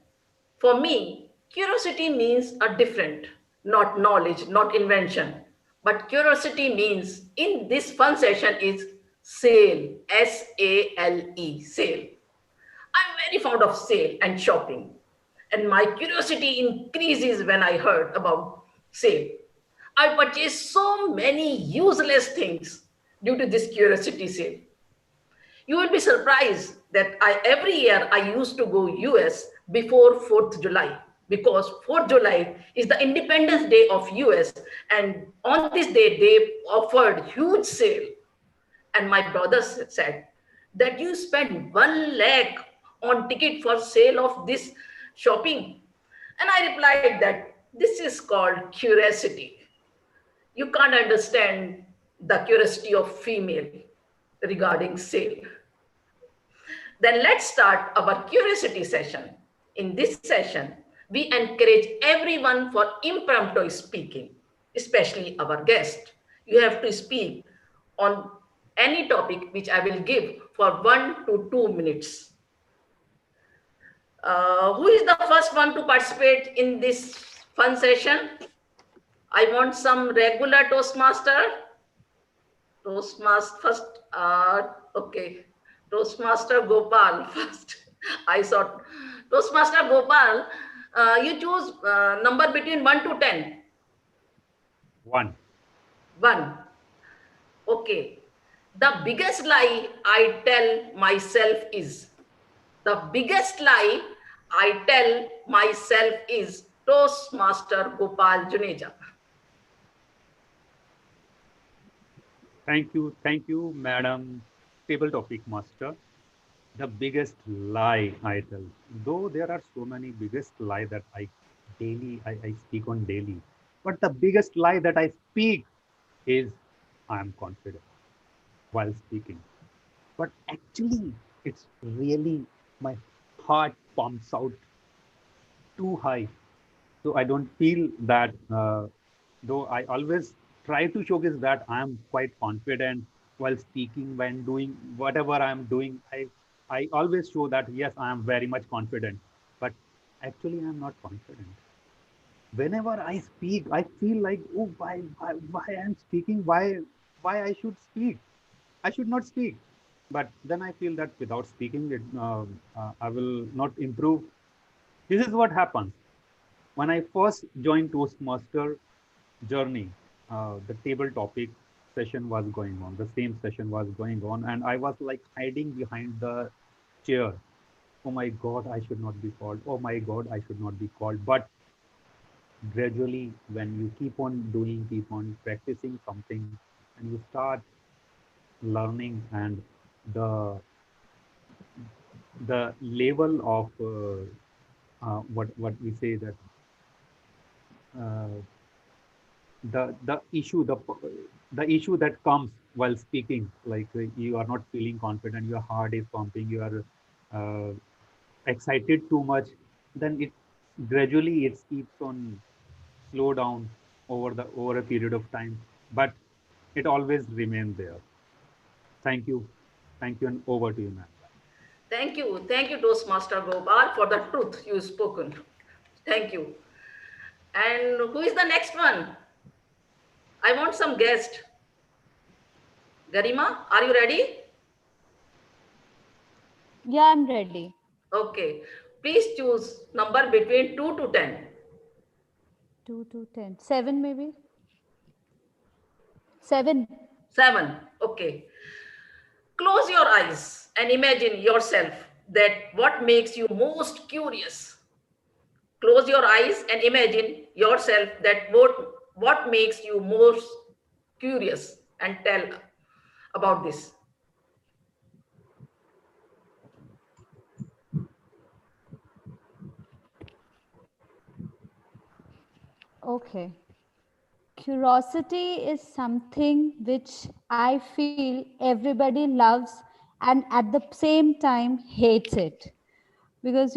for me, curiosity means a different, not knowledge, not invention. But curiosity means in this fun session is sale, S-A-L-E, sale. I'm very fond of sale and shopping. And my curiosity increases when I heard about sale. I purchased so many useless things due to this curiosity sale. You will be surprised that every year I used to go US before 4th July because 4th July is the Independence Day of US, and on this day they offered huge sale. And my brother said that you spend 1 lakh on ticket for sale of this shopping. And I replied that this is called curiosity. You can't understand the curiosity of female regarding sale. Then let's start our curiosity session. In this session, we encourage everyone for impromptu speaking, especially our guest. You have to speak on any topic which I will give for 1 to 2 minutes. Who is the first one to participate in this fun session? I want some regular Toastmaster. Toastmaster first, okay. Toastmaster Gopal first. I saw Toastmaster Gopal, you choose number between 1 to 10. 1. 1. Okay. The biggest lie I tell myself is, the biggest lie I tell myself is Toastmaster Gopal Juneja. Thank you, Madam Table Topic Master. The biggest lie I tell, though there are so many biggest lie that I speak on daily. But the biggest lie that I speak is I am confident while speaking. But actually, it's really my heart pumps out too high. So I don't feel that, though I always try to showcase that I am quite confident while speaking, when doing whatever I am doing. I always show that, yes, I am very much confident, but actually I am not confident. Whenever I speak, I feel like, oh, why I am speaking? Why I should speak? I should not speak. But then I feel that without speaking, I will not improve. This is what happens. When I first joined Toastmaster journey, the table topic session was going on. The same session was going on, and I was like hiding behind the chair. Oh my God, I should not be called. Oh my God, I should not be called. But gradually, when you keep on doing, keep on practicing something, and you start learning, and the the level of what we say that uh, the issue the issue that comes while speaking, like you are not feeling confident, your heart is pumping, you are uh, excited too much, then it gradually it keeps on slow down over a period of time, but it always remains there. Thank you and over to you, ma'am. Thank you, Toastmaster Gopal, for the truth you spoken. Thank you. And who is the next one? I want some guest. Garima, are you ready? Yeah, I'm ready. Okay. Please choose number between 2 to 10. 2 to 10. 7 maybe? 7. 7. Okay. Close your eyes and imagine yourself that what makes you most curious. Close your eyes and imagine yourself that what makes you most curious, and tell about this. Okay. Curiosity is something which I feel everybody loves and at the same time hates it, because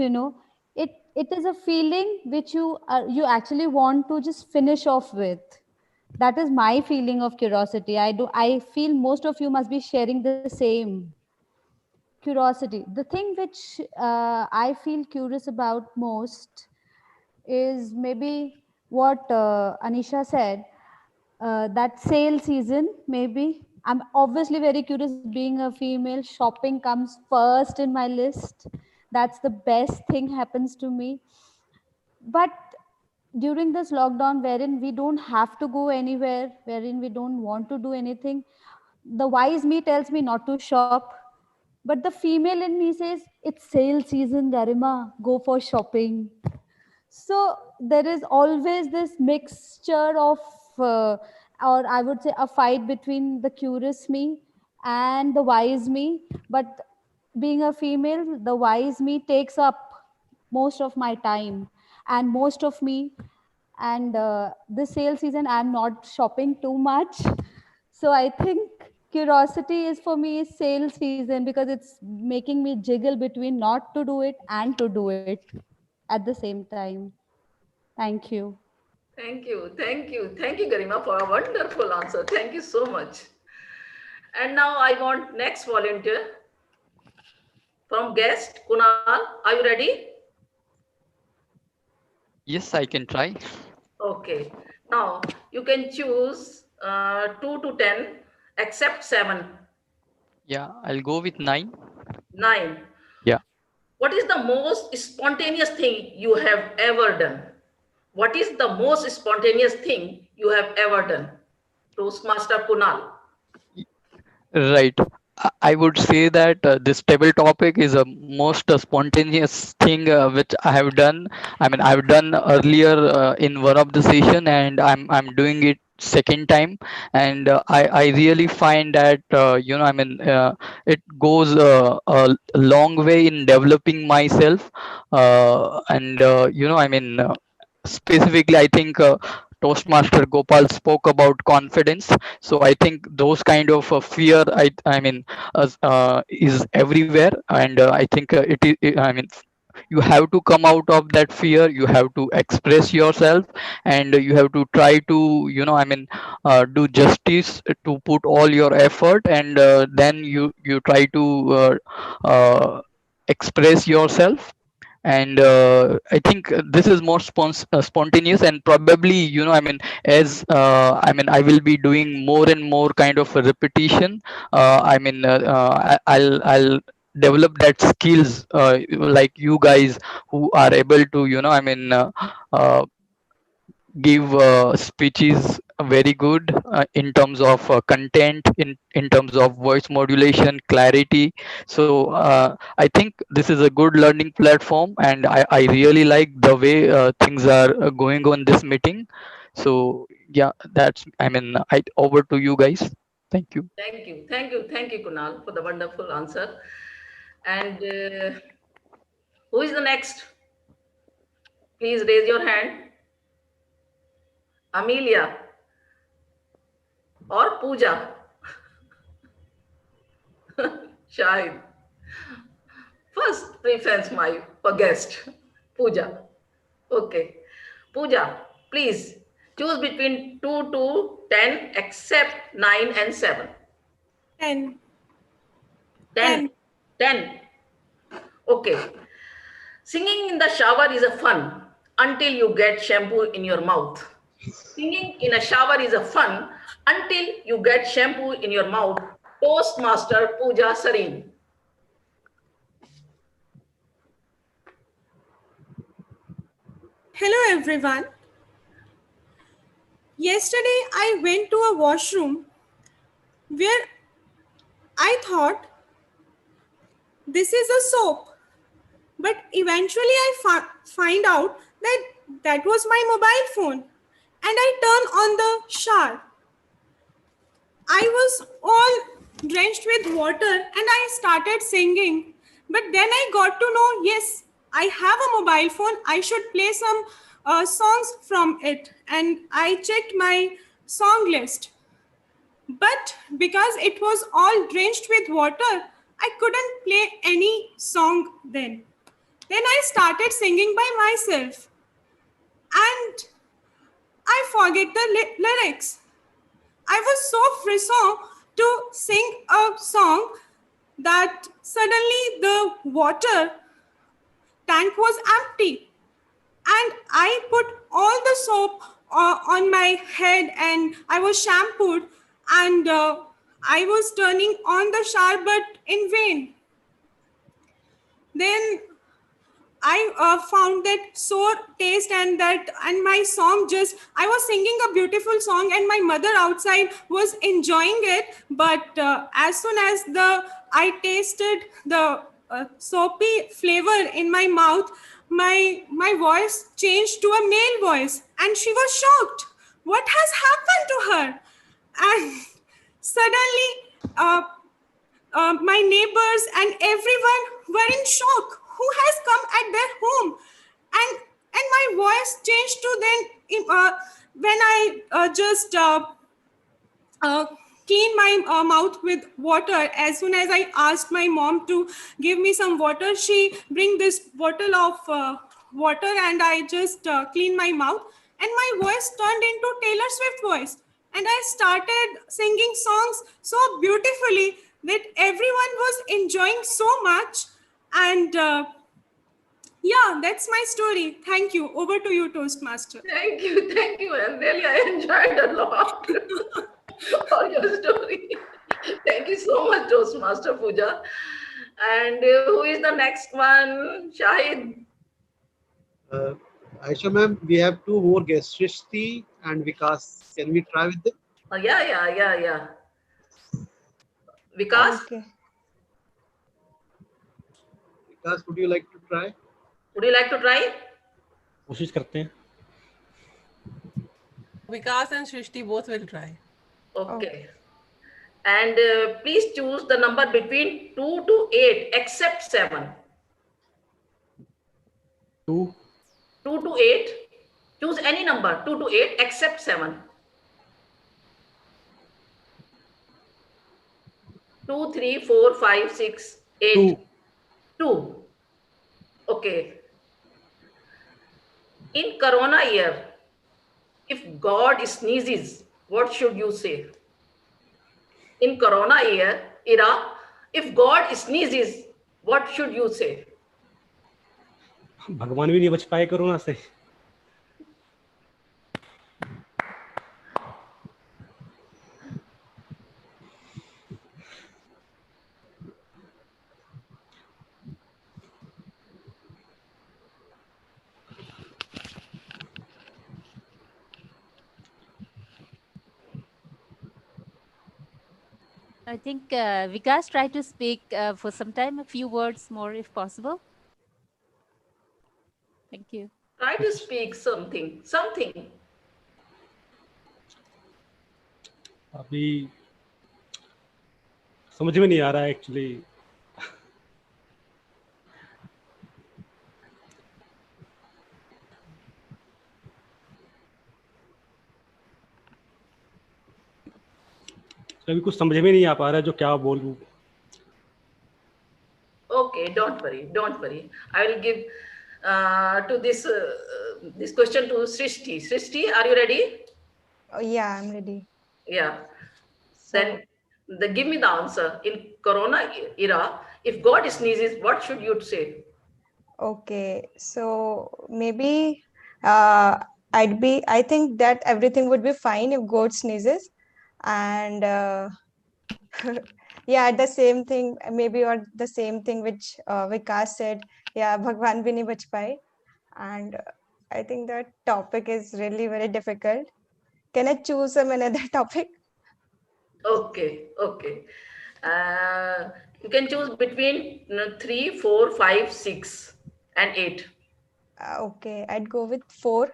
it is a feeling which you actually want to just finish off with. That is my feeling of curiosity. I feel most of you must be sharing the same. Curiosity, the thing which I feel curious about most is maybe what Anisha said, that sale season. Maybe I'm obviously very curious. Being a female, shopping comes first in my list. That's the best thing happens to me. But during this lockdown, wherein we don't have to go anywhere, wherein we don't want to do anything, the wise me tells me not to shop, but the female in me says it's sale season, Garima, go for shopping. So there is always this mixture of, or I would say, a fight between the curious me and the wise me. But being a female, the wise me takes up most of my time and most of me. And this sale season, I'm not shopping too much. So I think curiosity is for me is sale season, because it's making me jiggle between not to do it and to do it at the same time. Thank you. Thank you, Garima, for a wonderful answer. Thank you so much. And now I want next volunteer from guest Kunal. Are you ready? Yes, I can try. Okay. Now you can choose 2 to 10, except 7. Yeah, I'll go with 9. 9. Yeah. What is the most spontaneous thing you have ever done? What is the most spontaneous thing you have ever done? Toastmaster Kunal. Right. I would say that this table topic is a most spontaneous thing which I have done. I mean, I've done earlier in one of the session, and I'm doing it second time, and I really find that I mean, it goes a long way in developing myself, and I mean. Specifically, I think Toastmaster Gopal spoke about confidence. So I think those kind of fear, I mean, is everywhere, and I think it is. I mean, you have to come out of that fear. You have to express yourself, and you have to try to, I mean, do justice, to put all your effort, and then you try to express yourself. And I think this is more spontaneous, and probably, I mean, as I mean, I will be doing more and more kind of a repetition. I mean, I'll develop that skills, like you guys who are able to, I mean, uh, give speeches very good, in terms of content, in terms of voice modulation, clarity. So I think this is a good learning platform, and I really like the way things are going on this meeting. So yeah, that's, I mean, over to you guys. Thank you. Thank you, Kunal, for the wonderful answer. And who is the next? Please raise your hand. Amelia or Pooja? Shahid. First preference my for guest, Pooja. Okay. Pooja, please choose between 2 to 10 except 9 and 7. 10. 10. 10. Okay. Singing in the shower is a fun until you get shampoo in your mouth. Singing in a shower is a fun until you get shampoo in your mouth. Toastmaster Puja Sareen. Hello everyone. Yesterday I went to a washroom where I thought this is a soap, but eventually I find out that that was my mobile phone, and I turn on the shower. I was all drenched with water and I started singing, but then I got to know, yes, I have a mobile phone, I should play some songs from it, and I checked my song list. But because it was all drenched with water, I couldn't play any song then. Then I started singing by myself, and I forget the lyrics. I was so frisson to sing a song that suddenly the water tank was empty, and I put all the soap on my head and I was shampooed, and I was turning on the shower but in vain. Then I found that sour taste, and my song just, I was singing a beautiful song and my mother outside was enjoying it, but as soon as I tasted the soapy flavor in my mouth, my voice changed to a male voice, and she was shocked. What has happened to her? And suddenly my neighbors and everyone were in shock. Who has come at their home? And my voice changed to then when I just clean my mouth with water. As soon as I asked my mom to give me some water, she bring this bottle of water, and I just clean my mouth, and my voice turned into Taylor Swift voice, and I started singing songs so beautifully that everyone was enjoying so much. And yeah, that's my story. Thank you. Over to you, Toastmaster. Thank you. And really, I enjoyed a lot all your story. Thank you so much, Toastmaster Puja. And who is the next one? Shahid. Aisha ma'am, we have two more guests, Srishti and Vikas. Can we try with them? Yeah. Vikas? Okay. Vikas, would you like to try? Would you like to try? कोशिश करते हैं. Vikas and Srishti both will try. Okay. And please choose the number between 2 to 8 except 7. 2 to 8. Choose any number, 2 to 8, except 7. 2, 3, 4, 5, 6, 8. 2. Okay. In Corona year, if God sneezes, what should you say? In Corona era, if God sneezes, what should you say? भगवान भी नहीं बच पाए corona से. I think Vikas try to speak for some time, a few words more if possible. Thank you. Try to speak something. अभी समझ में नहीं आ रहा है एक्चुअली. अभी कुछ समझ में नहीं आ पा रहा है जो क्या बोलूं. Okay, don't worry. I will give to this question to Srishti. Srishti, are you ready? Oh, yeah, I'm ready. Yeah. Then give me the answer. In Corona era, if God sneezes, what should you say? Okay, so maybe I think that everything would be fine if God sneezes, and yeah, the same thing, maybe, or the same thing which Vikas said. Yeah, Bhagwan bhi nahi bach paye, and I think that topic is really very difficult. Can I choose another topic? Okay. You can choose between 3, 4, 5, 6, and 8. Okay, I'd go with 4.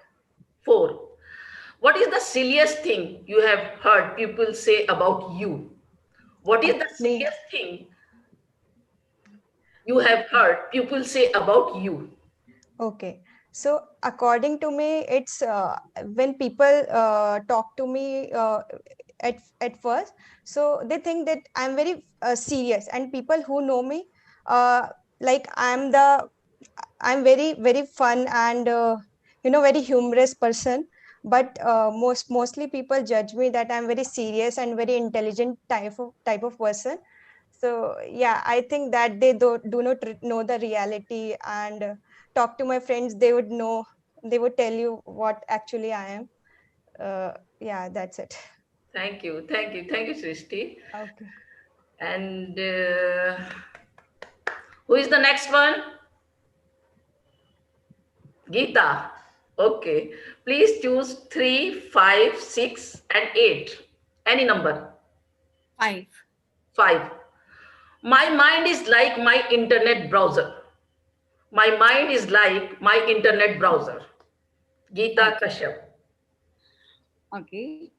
4. What is the silliest thing you have heard people say about you? What is the silliest thing you have heard people say about you? Okay, so according to me, it's when people talk to me at first, so they think that I'm very serious, and people who know me, like I'm very very fun and very humorous person. But mostly people judge me that I'm very serious and very intelligent type of person. So yeah, I think that they do not know the reality, and talk to my friends, they would tell you what actually I am. Yeah, that's it. Thank you, Srishti. Okay. And who is the next one? Geeta. Okay. Please choose 3, 5, 6, and 8. Any number. 5. 5. My mind is like my internet browser. My mind is like my internet browser. Geeta Kashyap. Okay.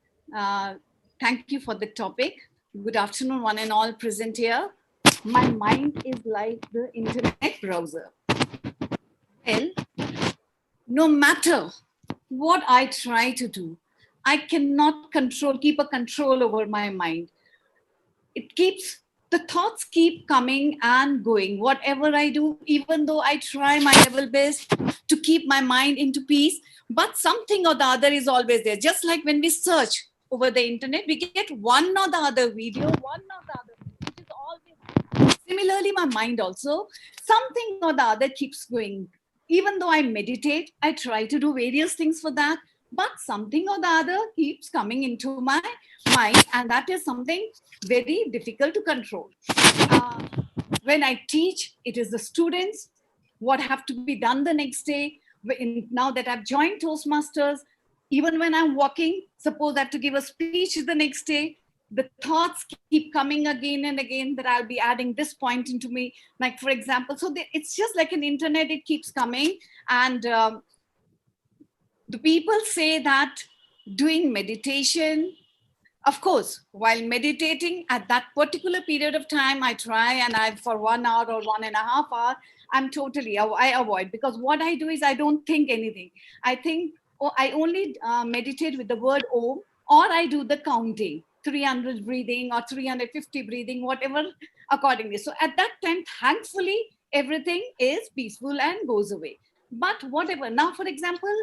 Thank you for the topic. Good afternoon, one and all present here. My mind is like the internet browser. Well, no matter what I try to do, I cannot keep a control over my mind. The thoughts keep coming and going. Whatever I do, even though I try my level best to keep my mind into peace, but something or the other is always there. Just like when we search over the internet, we get one or the other video, which is always. Similarly, my mind also, something or the other keeps going. Even though I meditate, I try to do various things for that, but something or the other keeps coming into my mind, and that is something very difficult to control. When I teach, it is the students, what have to be done the next day. Now that I've joined Toastmasters, even when I'm walking, suppose I have to give a speech the next day, the thoughts keep coming again and again that I'll be adding this point into me. Like, for example, so it's just like an internet, it keeps coming. And the people say that doing meditation, of course, while meditating at that particular period of time, I try, and for 1 hour or 1.5 hours, I avoid, because what I do is I don't think anything. I think or I only meditate with the word Om, or I do the counting, 300 breathing or 350 breathing, whatever accordingly. So at that time, thankfully, everything is peaceful and goes away. But whatever. Now, for example,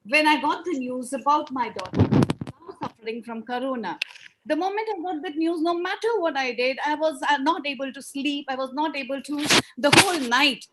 when I got the news about my daughter now suffering from corona, the moment I got that news, no matter what I did, I was not able to sleep. I was not able to the whole night.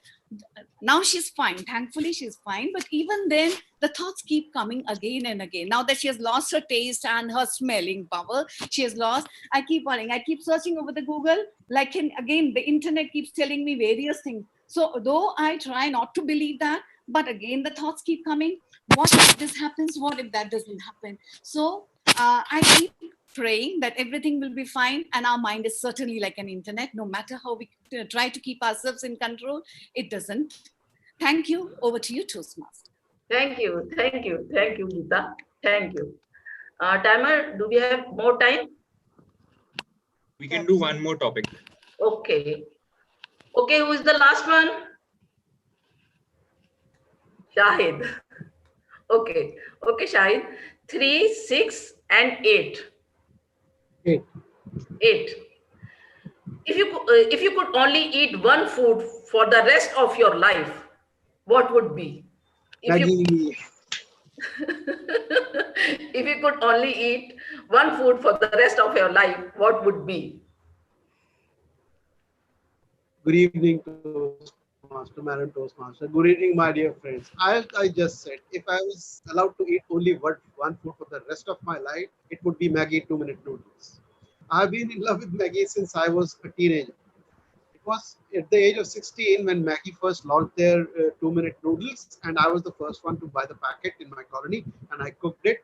Now she's fine. Thankfully, she's fine. But even then, the thoughts keep coming again and again. Now that she has lost her taste and her smelling power, she has lost. I keep worrying. I keep searching over the Google. Like again, the internet keeps telling me various things. So though I try not to believe that, but again, the thoughts keep coming. What if this happens? What if that doesn't happen? So I keep praying that everything will be fine, and our mind is certainly like an internet. No matter how we try to keep ourselves in control, it doesn't. Thank you. Over to you, Toastmaster. Thank you, thank you, thank you, Geeta. Thank you. Timer, do we have more time? We can do one more topic. Okay. Okay, who is the last one? Shahid. Okay, okay, Shahid. 3, 6, and 8. 8. 8. If you could only eat one food for the rest of your life, what would be? Maggie. If you could only eat one food for the rest of your life, what would be? Good evening, Toastmaster, Madam Toastmaster. Good evening, my dear friends. I just said, if I was allowed to eat only one food for the rest of my life, it would be Maggie 2-minute noodles. I've been in love with Maggie since I was a teenager. It was at the age of 16 when Maggie first launched their 2-minute noodles, and I was the first one to buy the packet in my colony, and I cooked it.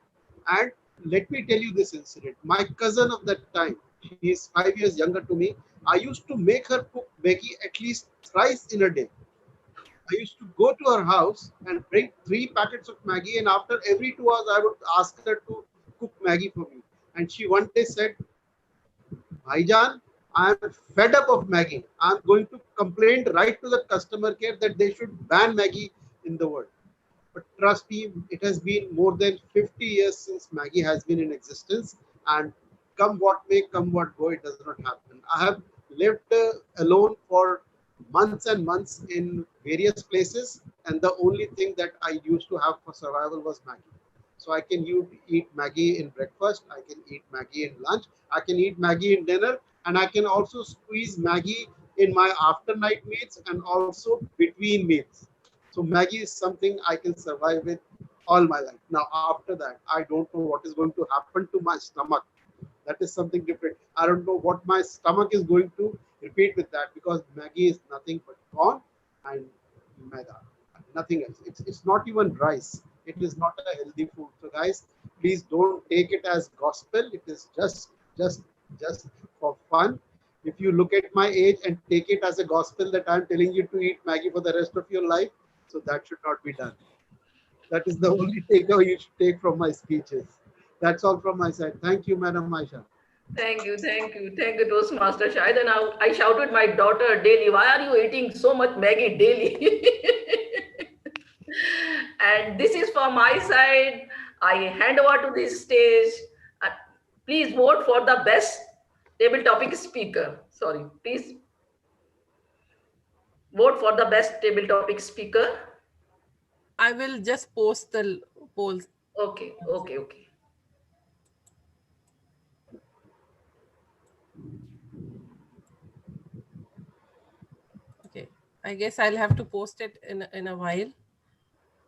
And let me tell you this incident. My cousin of that time, she is 5 years younger to me. I used to make her cook Maggie at least thrice in a day. I used to go to her house and bring 3 packets of Maggie, and after every 2 hours, I would ask her to cook Maggie for me. And she one day said, Bhaijan, I am fed up of Maggie. I am going to complain right to the customer care that they should ban Maggie in the world. But trust me, it has been more than 50 years since Maggie has been in existence, and come what may, come what go, it does not happen. I have lived alone for months and months in various places, and the only thing that I used to have for survival was Maggie. So I can eat Maggie in breakfast, I can eat Maggie in lunch, I can eat Maggie in dinner, and I can also squeeze Maggie in my after night meals and also between meals. So Maggie is something I can survive with all my life. Now after that, I don't know what is going to happen to my stomach. That is something different. I don't know what my stomach is going to repeat with that, because Maggie is nothing but corn and maida, nothing else. It's not even rice. It is not a healthy food. So guys, please don't take it as gospel. It is just for fun. If you look at my age and take it as a gospel that I'm telling you to eat Maggie for the rest of your life, so that should not be done. That is the only takeaway you should take from my speeches. That's all from my side. Thank you, Madam Aisha. Thank you, thank you, thank you, Toastmaster Shahid. And I shouted my daughter daily, why are you eating so much Maggie daily? And this is from my side. I hand over to this stage. Uh, please vote for the best table topic speaker. Sorry, please vote for the best table topic speaker. I will just post the polls. Okay, okay, okay. Okay, I guess I'll have to post it in a while.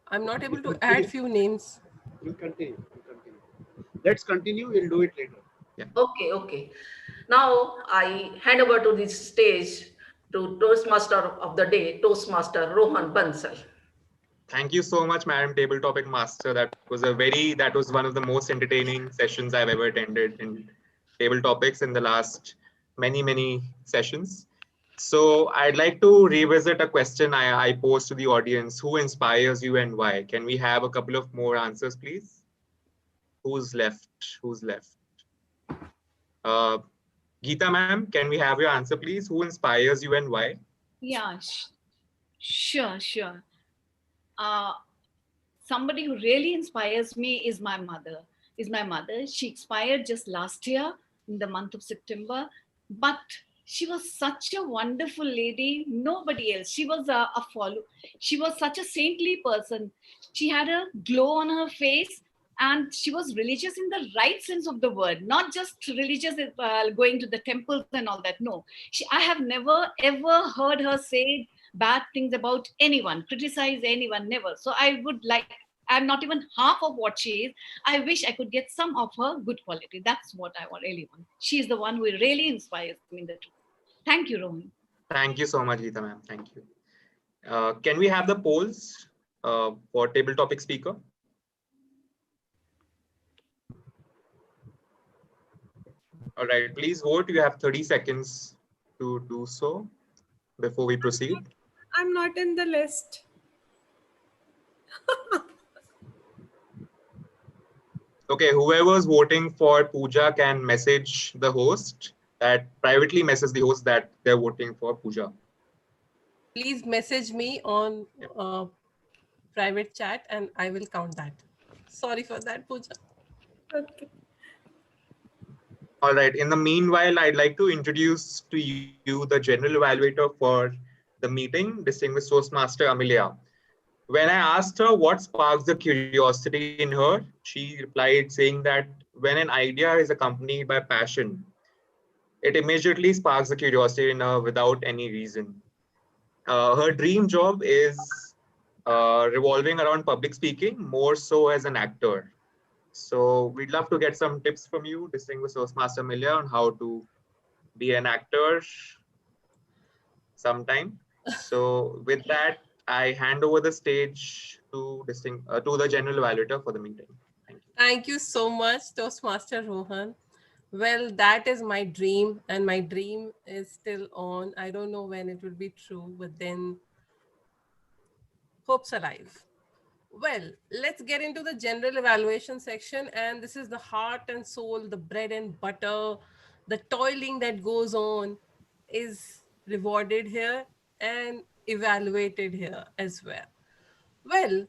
I'm not able to add few names. We'll continue. Let's continue. We'll do it later. Yeah. Okay, okay. Now I hand over to this stage to Toastmaster of the day, Toastmaster Rohan Bansal. Thank you so much, Madam Table Topic Master. That was one of the most entertaining sessions I've ever attended in table topics in the last many sessions. So I'd like to revisit a question I posed to the audience. Who inspires you and why? Can we have a couple of more answers, please? Who's left? Who's left? Geeta ma'am, can we have your answer, please? Who inspires you and why? Yeah, sure. somebody who really inspires me is my mother. She expired just last year in the month of September, but she was such a wonderful lady. Nobody else. She was a follow. She was such a saintly person. She had a glow on her face, and she was religious in the right sense of the word, not just religious going to the temples and all that. No, I have never ever heard her say bad things about anyone, criticize anyone, never. So I would like, I'm not even half of what she is. I wish I could get some of her good quality. That's what I really want. She is the one who really inspires me in the truth. Thank you, Rohan. Thank you so much, Geeta ma'am. Thank you. Can we have the polls for table topic speaker? All right, please vote. You have 30 seconds to do so before we proceed. I'm not in the list. Okay, whoever's voting for Pooja can message the host, that privately message the host that they're voting for Pooja. Please message me on private chat and I will count that. Sorry for that, Pooja. Okay. All right, in the meanwhile, I'd like to introduce to you the general evaluator for the meeting, distinguished Toastmaster Amelia. When I asked her what sparks the curiosity in her, she replied saying that when an idea is accompanied by passion, it immediately sparks the curiosity in her without any reason. Her dream job is revolving around public speaking, more so as an actor. So we'd love to get some tips from you, distinguished Toastmaster Amelia, on how to be an actor sometime. So with that, I hand over the stage to the general evaluator for the meeting. Thank you. Thank you so much, Toastmaster Rohan. Well, that is my dream, and my dream is still on. I don't know when it will be true, but then hope's alive. Well, let's get into the general evaluation section. And this is the heart and soul, the bread and butter, the toiling that goes on is rewarded here and evaluated here as well. Well,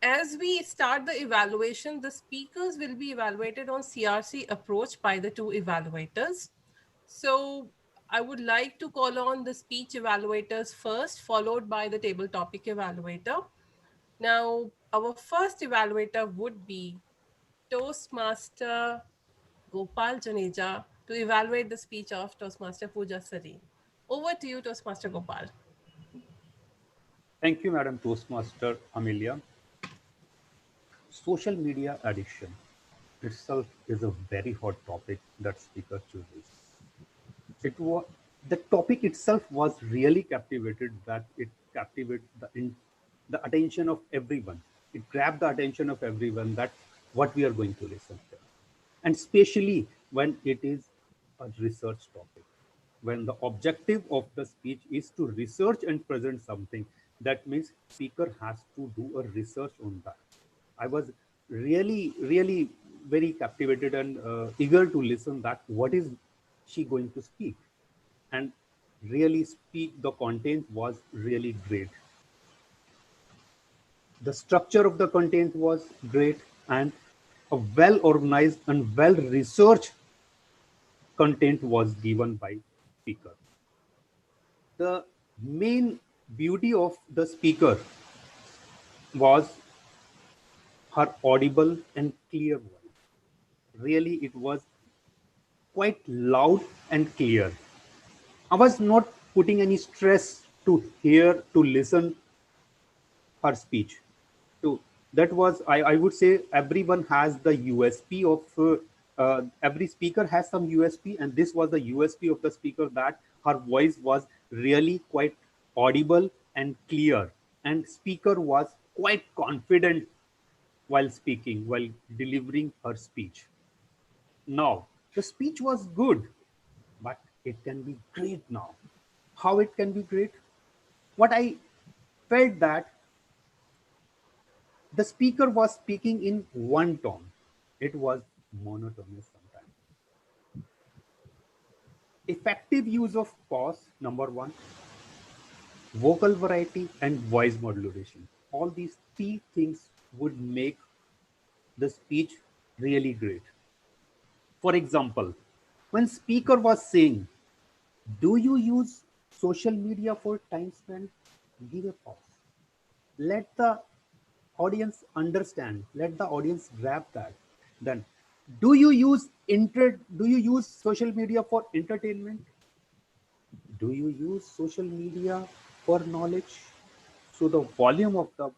as we start the evaluation, the speakers will be evaluated on CRC approach by the two evaluators. So I would like to call on the speech evaluators first, followed by the table topic evaluator. Now, our first evaluator would be Toastmaster Gopal Janeja to evaluate the speech of Toastmaster Puja Sareen. Over to you, Toastmaster Gopal. Thank you, Madam Toastmaster Amelia. Social media addiction itself is a very hot topic that speaker chooses. The topic itself was really captivated, that it captivated the attention of everyone. It grabbed the attention of everyone, that what we are going to listen to. And especially when it is a research topic, when the objective of the speech is to research and present something, that means speaker has to do a research on that. I was really very captivated and eager to listen that what is she going to speak, and really speak. The content was really great. The structure of the content was great, and a well organized and well researched content was given by speaker. The main beauty of the speaker was her audible and clear voice. Really, it was quite loud and clear. I was not putting any stress to hear, to listen her speech. So that was, I would say, everyone has the USP of, every speaker has some USP, and this was the USP of the speaker, that her voice was really quite audible and clear, and speaker was quite confident while speaking, while delivering her speech. Now, the speech was good, but it can be great now. How it can be great? What I felt that the speaker was speaking in one tone. It was monotonous sometimes. Effective use of pause, number one, vocal variety and voice modulation. All these three things would make the speech really great. For example, when speaker was saying, "Do you use social media for time spent?" Give a pause. Let the audience understand. Let the audience grab that. Then, do you use social media for entertainment? Do you use social media for knowledge? So the volume of the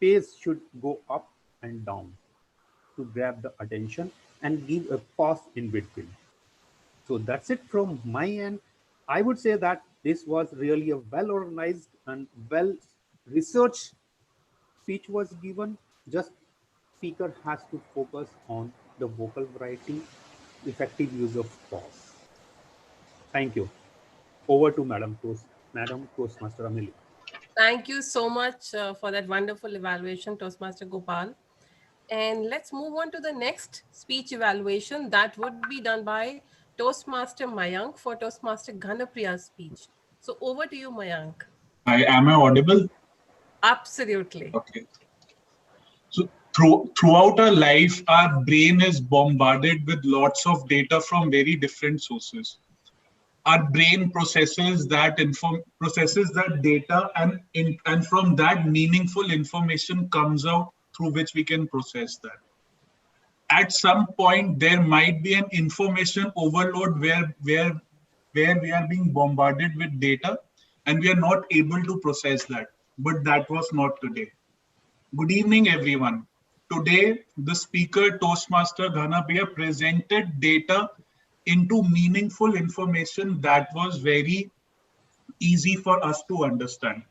pace should go up and down to grab the attention and give a pause in between. So that's it from my end. I would say that this was really a well organized and well researched speech was given. Just speaker has to focus on the vocal variety, effective use of pause. Thank you. Over to Madam Toastmaster Amelia. Thank you so much for that wonderful evaluation, Toastmaster Gopal. And let's move on to the next speech evaluation that would be done by Toastmaster Mayank for Toastmaster Ganapriya's speech. So over to you, Mayank. Am I audible? Absolutely. Okay. So throughout our life, our brain is bombarded with lots of data from very different sources. Our brain processes that data, and from that meaningful information comes out through which we can process that. At some point, there might be an information overload where we are being bombarded with data and we are not able to process that. But that was not today. Good evening, everyone. Today, the speaker Toastmaster Ganapriya presented data into meaningful information that was very easy for us to understand.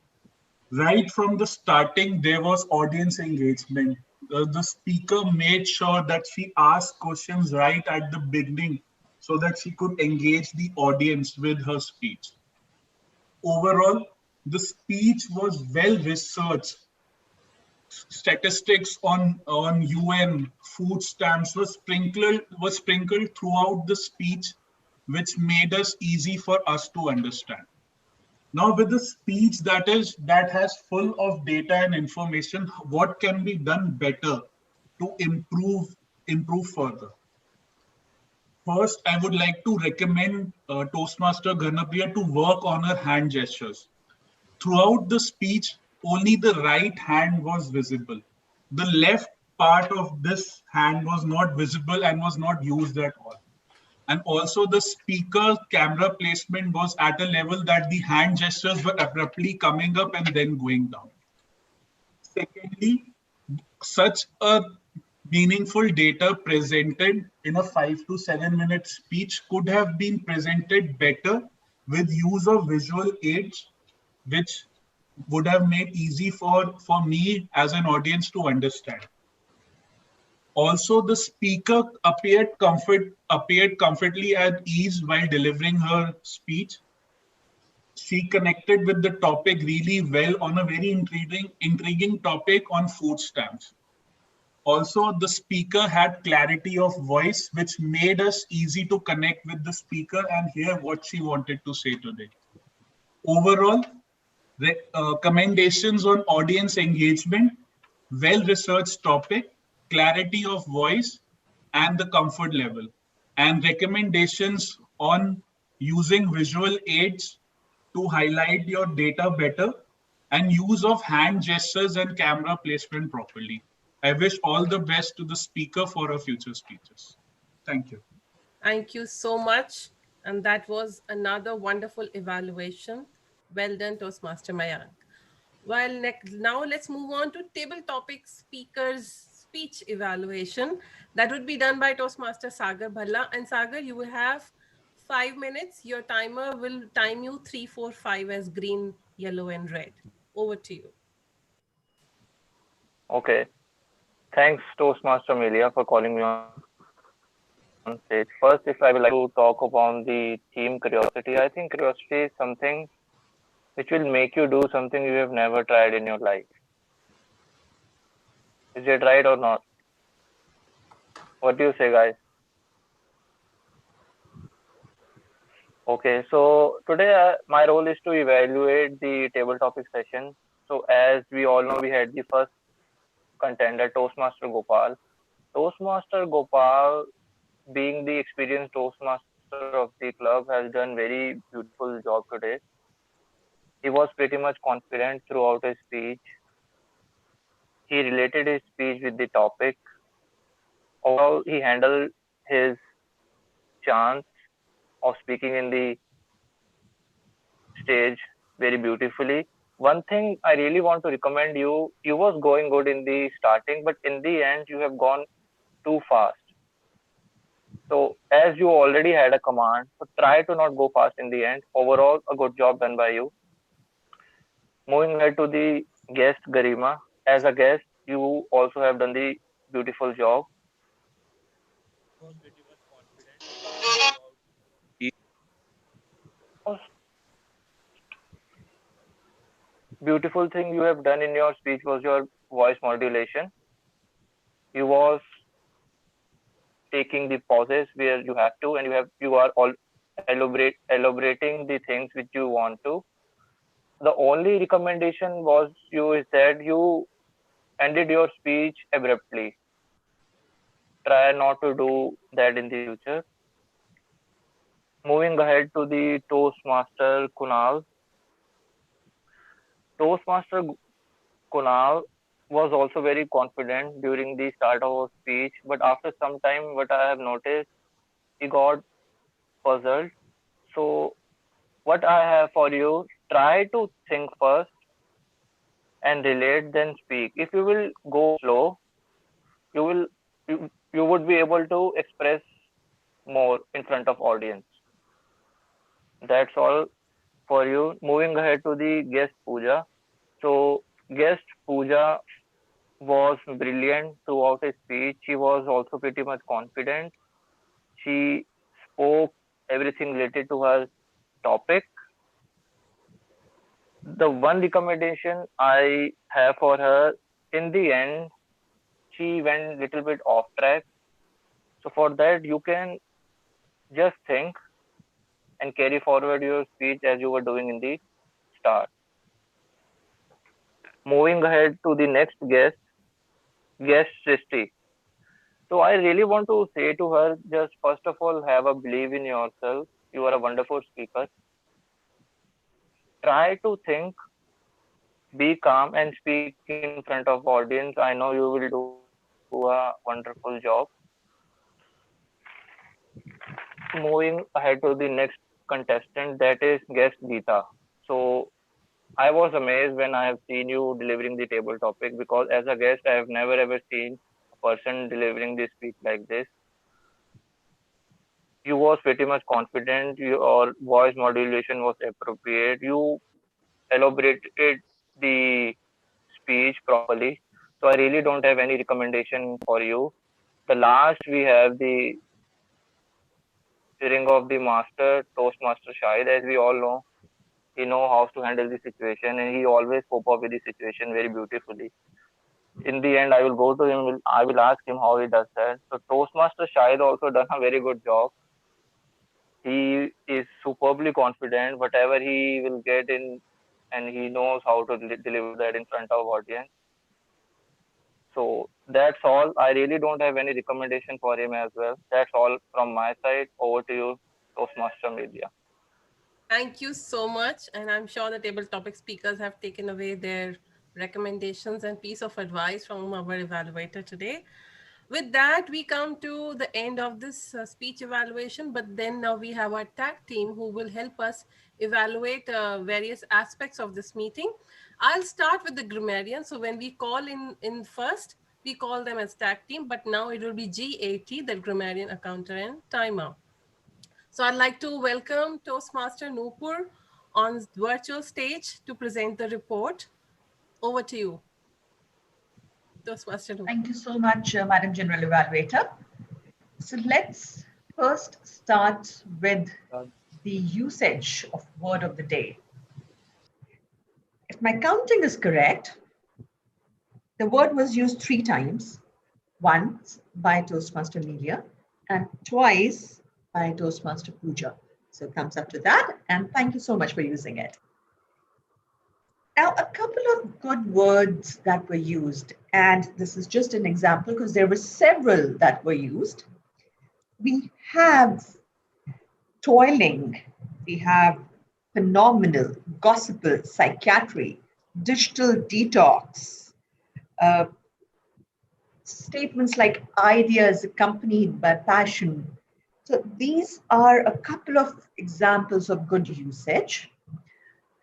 Right from the starting, there was audience engagement. The speaker made sure that she asked questions right at the beginning so that she could engage the audience with her speech. Overall, the speech was well researched. Statistics on UN food stamps was sprinkled throughout the speech, which made us easy for us to understand. Now, with the speech that has full of data and information, what can be done better to improve further? First, I would like to recommend Toastmaster Ganapriya to work on her hand gestures. Throughout the speech, only the right hand was visible. The left part of this hand was not visible and was not used at all. And also the speaker camera placement was at a level that the hand gestures were abruptly coming up and then going down. Secondly, such a meaningful data presented in a 5 to 7 minute speech could have been presented better with use of visual aids, which would have made easy for me as an audience to understand. Also, the speaker appeared comfortably at ease while delivering her speech. She connected with the topic really well on a very intriguing topic on food stamps. Also, the speaker had clarity of voice, which made us easy to connect with the speaker and hear what she wanted to say today. Overall, commendations on audience engagement, well-researched topic, clarity of voice, and the comfort level, and recommendations on using visual aids to highlight your data better, and use of hand gestures and camera placement properly. I wish all the best to the speaker for her future speeches. Thank you. Thank you so much. And that was another wonderful evaluation. Well done, Toastmaster Mayank. Well, now let's move on to table topic speakers speech evaluation. That would be done by Toastmaster Sagar Bhalla. And Sagar, you will have 5 minutes. Your timer will time you 3, 4, 5 as green, yellow, and red. Over to you. Okay. Thanks, Toastmaster Amelia, for calling me on stage. First, if I would like to talk about the theme curiosity, I think curiosity is something which will make you do something you have never tried in your life. Is it right or not? What do you say, guys? Okay, so today my role is to evaluate the table topic session. So as we all know, we had the first contender, Toastmaster Gopal. Toastmaster Gopal, being the experienced Toastmaster of the club, has done very beautiful job today. He was pretty much confident throughout his speech. He related his speech with the topic. Overall, he handled his chance of speaking in the stage very beautifully. One thing I really want to recommend you, you was going good in the starting, but in the end, you have gone too fast. So as you already had a command, so try to not go fast in the end. Overall, a good job done by you. Moving ahead to the guest Garima. As a guest, you also have done the beautiful job. Most beautiful thing you have done in your speech was your voice modulation. You was taking the pauses where you have to, and you are all elaborating the things which you want to. The only recommendation was you said you ended your speech abruptly. Try not to do that in the future. Moving ahead to the Toastmaster Kunal. Toastmaster Kunal was also very confident during the start of our speech, but after some time, what I have noticed, he got puzzled. So, what I have for you, try to think first and relate, then speak. If you will go slow, you will you would be able to express more in front of audience. That's all for you. Moving ahead to the guest Puja. So guest Puja was brilliant throughout his speech. She was also pretty much confident. She spoke everything related to her topic. The one recommendation I have for her, in the end, she went little bit off track. So for that, you can just think and carry forward your speech as you were doing in the start. Moving ahead to the next guest Srishti. So I really want to say to her, just first of all, have a belief in yourself. You are a wonderful speaker. Try to think, be calm, and speak in front of audience. I know you will do a wonderful job. Moving ahead to the next contestant, that is guest Geeta. So I was amazed when I have seen you delivering the table topic, because as a guest, I have never ever seen a person delivering this speech like this. You was pretty much confident. Your voice modulation was appropriate. You elaborated the speech properly. So I really don't have any recommendation for you. The last we have the ring of the master, Toastmaster Shahid. As we all know, he know how to handle the situation, and he always cope up with the situation very beautifully. In the end, I will go to him. I will ask him how he does that. So Toastmaster Shahid also done a very good job. He is superbly confident. Whatever he will get in, and he knows how to deliver that in front of audience. So that's all. I really don't have any recommendation for him as well. That's all from my side. Over to you, Toastmaster Media. Thank you so much. And I'm sure the table topic speakers have taken away their recommendations and piece of advice from our evaluator today. With that, we come to the end of this speech evaluation, but then now we have our tag team who will help us evaluate various aspects of this meeting. I'll start with the grammarian. So when we call in first, we call them as tag team, but now it will be GAT, the grammarian, accountant, and timer. So I'd like to welcome Toastmaster Nupur on virtual stage to present the report. Over to you, Toastmaster Nupur. Thank you so much, Madam General Evaluator. So let's first start with the usage of word of the day. If my counting is correct, the word was used 3 times, once by Toastmaster Media and twice by Toastmaster Puja. So thumbs up to that, and thank you so much for using it. Now, a couple of good words that were used, and this is just an example because there were several that were used. We have toiling, we have phenomenal, gospel, psychiatry, digital detox, uh, statements like ideas accompanied by passion. So these are a couple of examples of good usage.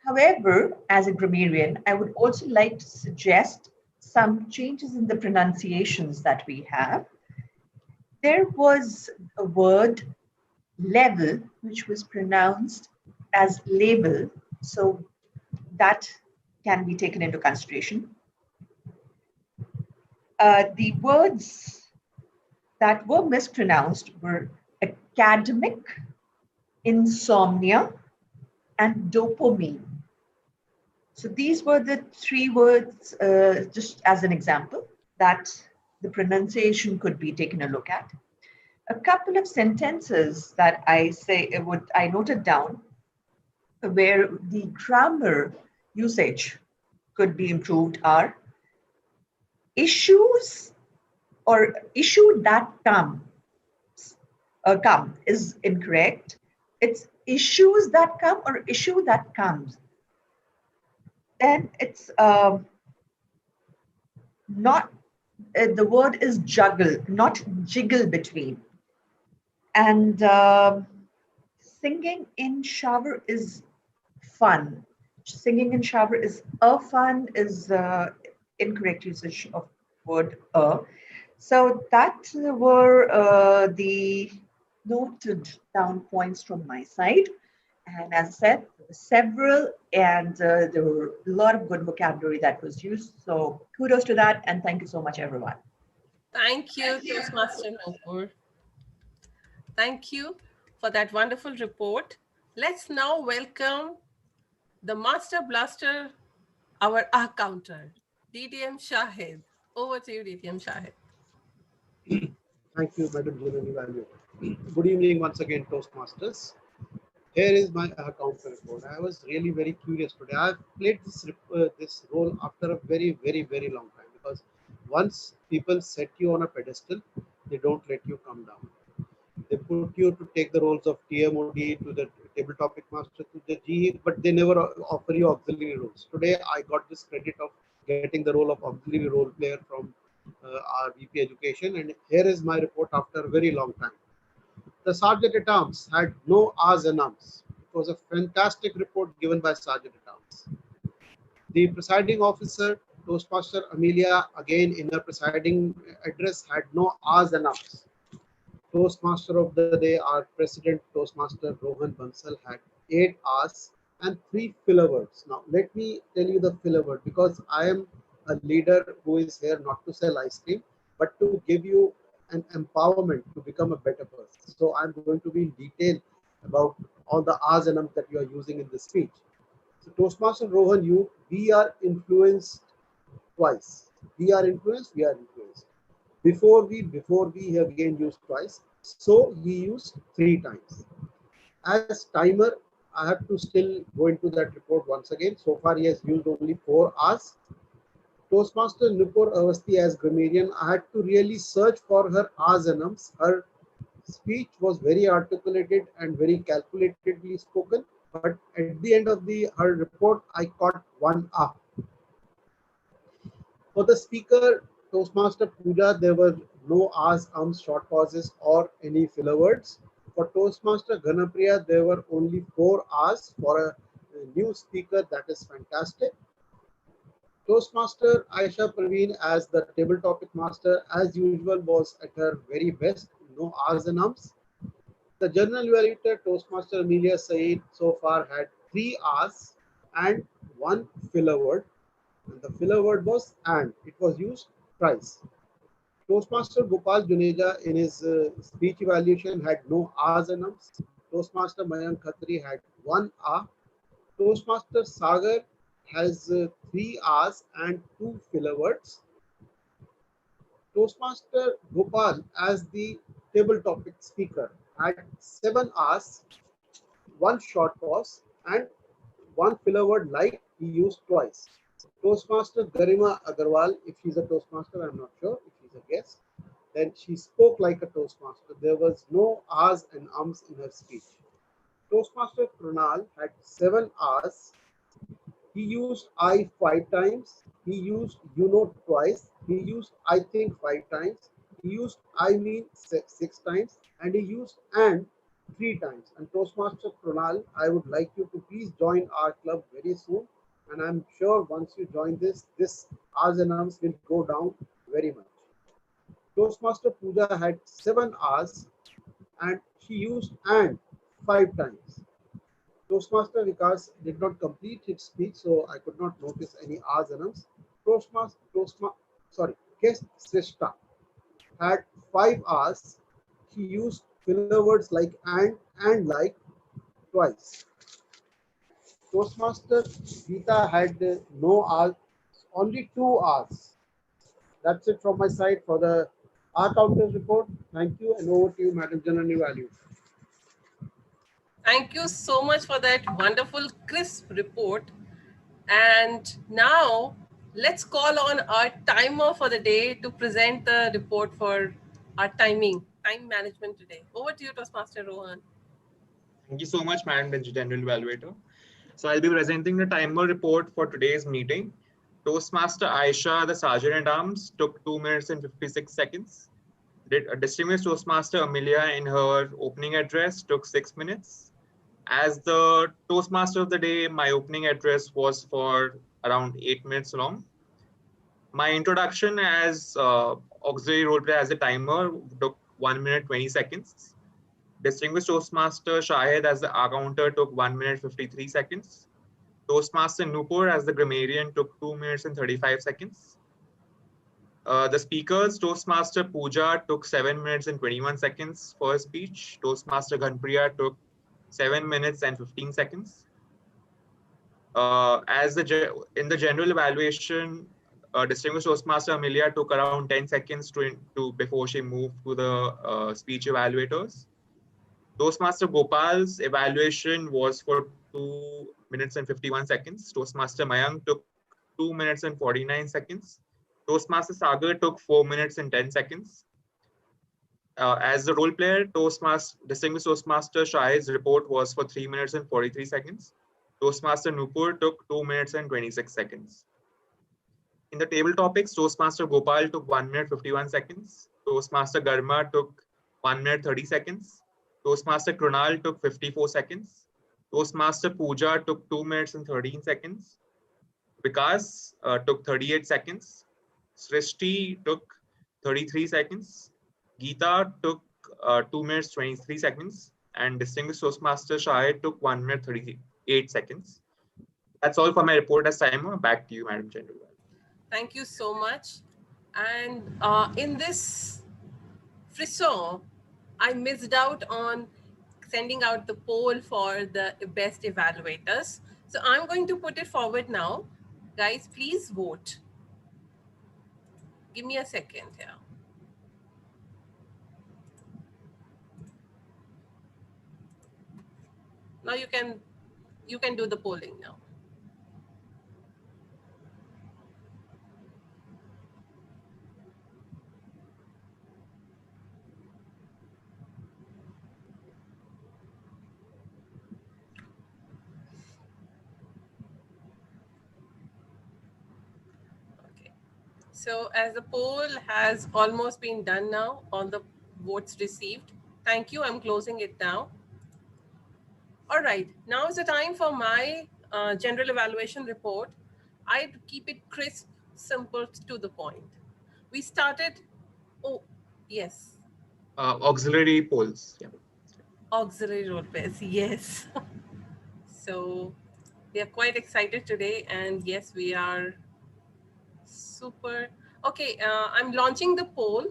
However, as a grammarian, I would also like to suggest some changes in the pronunciations that we have. There was a word level, which was pronounced as label. So that can be taken into consideration. The words that were mispronounced were academic, insomnia, and dopamine. So these were the three words, just as an example, that the pronunciation could be taken a look at. A couple of sentences that I noted down where the grammar usage could be improved are issues or issue that come is incorrect. It's issues that come or issue that comes. Then it's not, the word is juggle, not jiggle between. And singing in shower is fun. Singing in shower is a fun is incorrect usage of word a. So that were the noted down points from my side. And as I said, there were several, and there were a lot of good vocabulary that was used. So kudos to that, and thank you so much, everyone. Thank you, Toastmaster Nupur. Thank you for that wonderful report. Let's now welcome the Master Blaster, our counter, DTM Shahid. Over to you, DTM Shahid. Thank you, Madam General Evaluator. Good evening once again, Toastmasters. Here is my counter report. I was really very curious today. I've played this role after a very, very, very long time, because once people set you on a pedestal, they don't let you come down. They put you to take the roles of TMOD, to the table topic master, to the GE, but they never offer you auxiliary roles. Today, I got this credit of getting the role of auxiliary role player from our VP Education, and here is my report after a very long time. The Sergeant at Arms had no R's and Ums. It was a fantastic report given by Sergeant at Arms. The presiding officer, Toastmaster Amelia, again in her presiding address, had no R's and Ums. Toastmaster of the day, our President Toastmaster Rohan Bansal, had 8 R's and 3 filler words. Now, let me tell you the filler word, because I am a leader who is here not to sell ice cream, but to give you an empowerment to become a better person. So I'm going to be in detail about all the R's and Ums that you are using in this speech. So Toastmaster Rohan, we are influenced twice. We are influenced. Before we have again used twice. So he used 3 times. As timer, I have to still go into that report once again. So far he has used only 4 R's. Toastmaster Nupur Avasti as grammarian, I had to really search for her R's and Ums. Her speech was very articulated and very calculatedly spoken, but at the end of her report, I caught 1 R. For the speaker, Toastmaster Puja, there were no R's, Ums, short pauses, or any filler words. For Toastmaster Ganapriya, there were only 4 R's. For a new speaker, that is fantastic. Toastmaster Aisha Praveen as the table topic master, as usual, was at her very best. No R's and Ums. The general evaluator, Toastmaster Amelia Saeed, so far had 3 R's and 1 filler word. And the filler word was and. It was used twice. Toastmaster Gopal Juneja in his speech evaluation had no R's and Ums. Toastmaster Mayank Khatri had 1 R. Toastmaster Sagar has 3 R's and 2 filler words. Toastmaster Gopal as the table topic speaker had 7 R's, 1 short pause, and 1 filler word like he used twice. Toastmaster Garima Agarwal, if she's a Toastmaster, I'm not sure, if she's a guest, then she spoke like a Toastmaster. There was no ahs and ums in her speech. Toastmaster Kunal had 7 R's. He used I 5 times. He used you know twice. He used I think 5 times. He used I mean 6 times. And he used and 3 times. And Toastmaster Kunal, I would like you to please join our club very soon. And I'm sure once you join this R's and ums will go down very much. Toastmaster Puja had 7 R's and she used and 5 times. Toastmaster Vikas did not complete his speech, so I could not notice any R's and M's. Guest Srishti had 5 R's. She used filler words like and like twice. Toastmaster Geeta had no R's, only 2 R's. That's it from my side for the R counters report. Thank you, and over to you, Madam General Evaluator. Thank you so much for that wonderful, crisp report. And now let's call on our timer for the day to present the report for our time management today. Over to you, Toastmaster Rohan. Thank you so much, Madam General Evaluator. So I'll be presenting the timer report for today's meeting. Toastmaster Aisha, the Sergeant at Arms, took 2 minutes and 56 seconds. Distinguished Toastmaster Amelia, in her opening address, took 6 minutes. As the Toastmaster of the day, my opening address was for around 8 minutes long. My introduction as auxiliary role player as a timer took 1 minute 20 seconds. Distinguished Toastmaster Shahid as the counter took 1 minute 53 seconds. Toastmaster Nupur as the grammarian took 2 minutes and 35 seconds. The speakers, Toastmaster Puja took 7 minutes and 21 seconds for his speech. Toastmaster Ganapriya took 7 minutes and 15 seconds. In the general evaluation, Distinguished Toastmaster Amelia took around 10 seconds before she moved to the speech evaluators. Toastmaster Gopal's evaluation was for 2 minutes and 51 seconds. Toastmaster Mayank took 2 minutes and 49 seconds. Toastmaster Sagar took 4 minutes and 10 seconds. As the role player, Distinguished Toastmaster Shahid's report was for 3 minutes and 43 seconds. Toastmaster Nupur took 2 minutes and 26 seconds. In the table topics, Toastmaster Gopal took 1 minute 51 seconds. Toastmaster Garma took 1 minute 30 seconds. Toastmaster Kunal took 54 seconds. Toastmaster Puja took 2 minutes and 13 seconds. Vikas took 38 seconds. Srishti took 33 seconds. Geeta took 2 minutes 23 seconds. And Distinguished Toastmaster Shahid took 1 minute 38 seconds. That's all for my report as timer. Back to you, Madam General. Thank you so much. And in this frisson, I missed out on sending out the poll for the best evaluators. So I'm going to put it forward now. Guys, please vote. Give me a second here. Now you can do the polling now. So as the poll has almost been done now, all the votes received. Thank you. I'm closing it now. All right. Now is the time for my general evaluation report. I keep it crisp, simple, to the point. We started. Oh, yes. Auxiliary polls. Yeah. Auxiliary role players. Yes. So we are quite excited today, and yes, we are super. Okay, I'm launching the poll,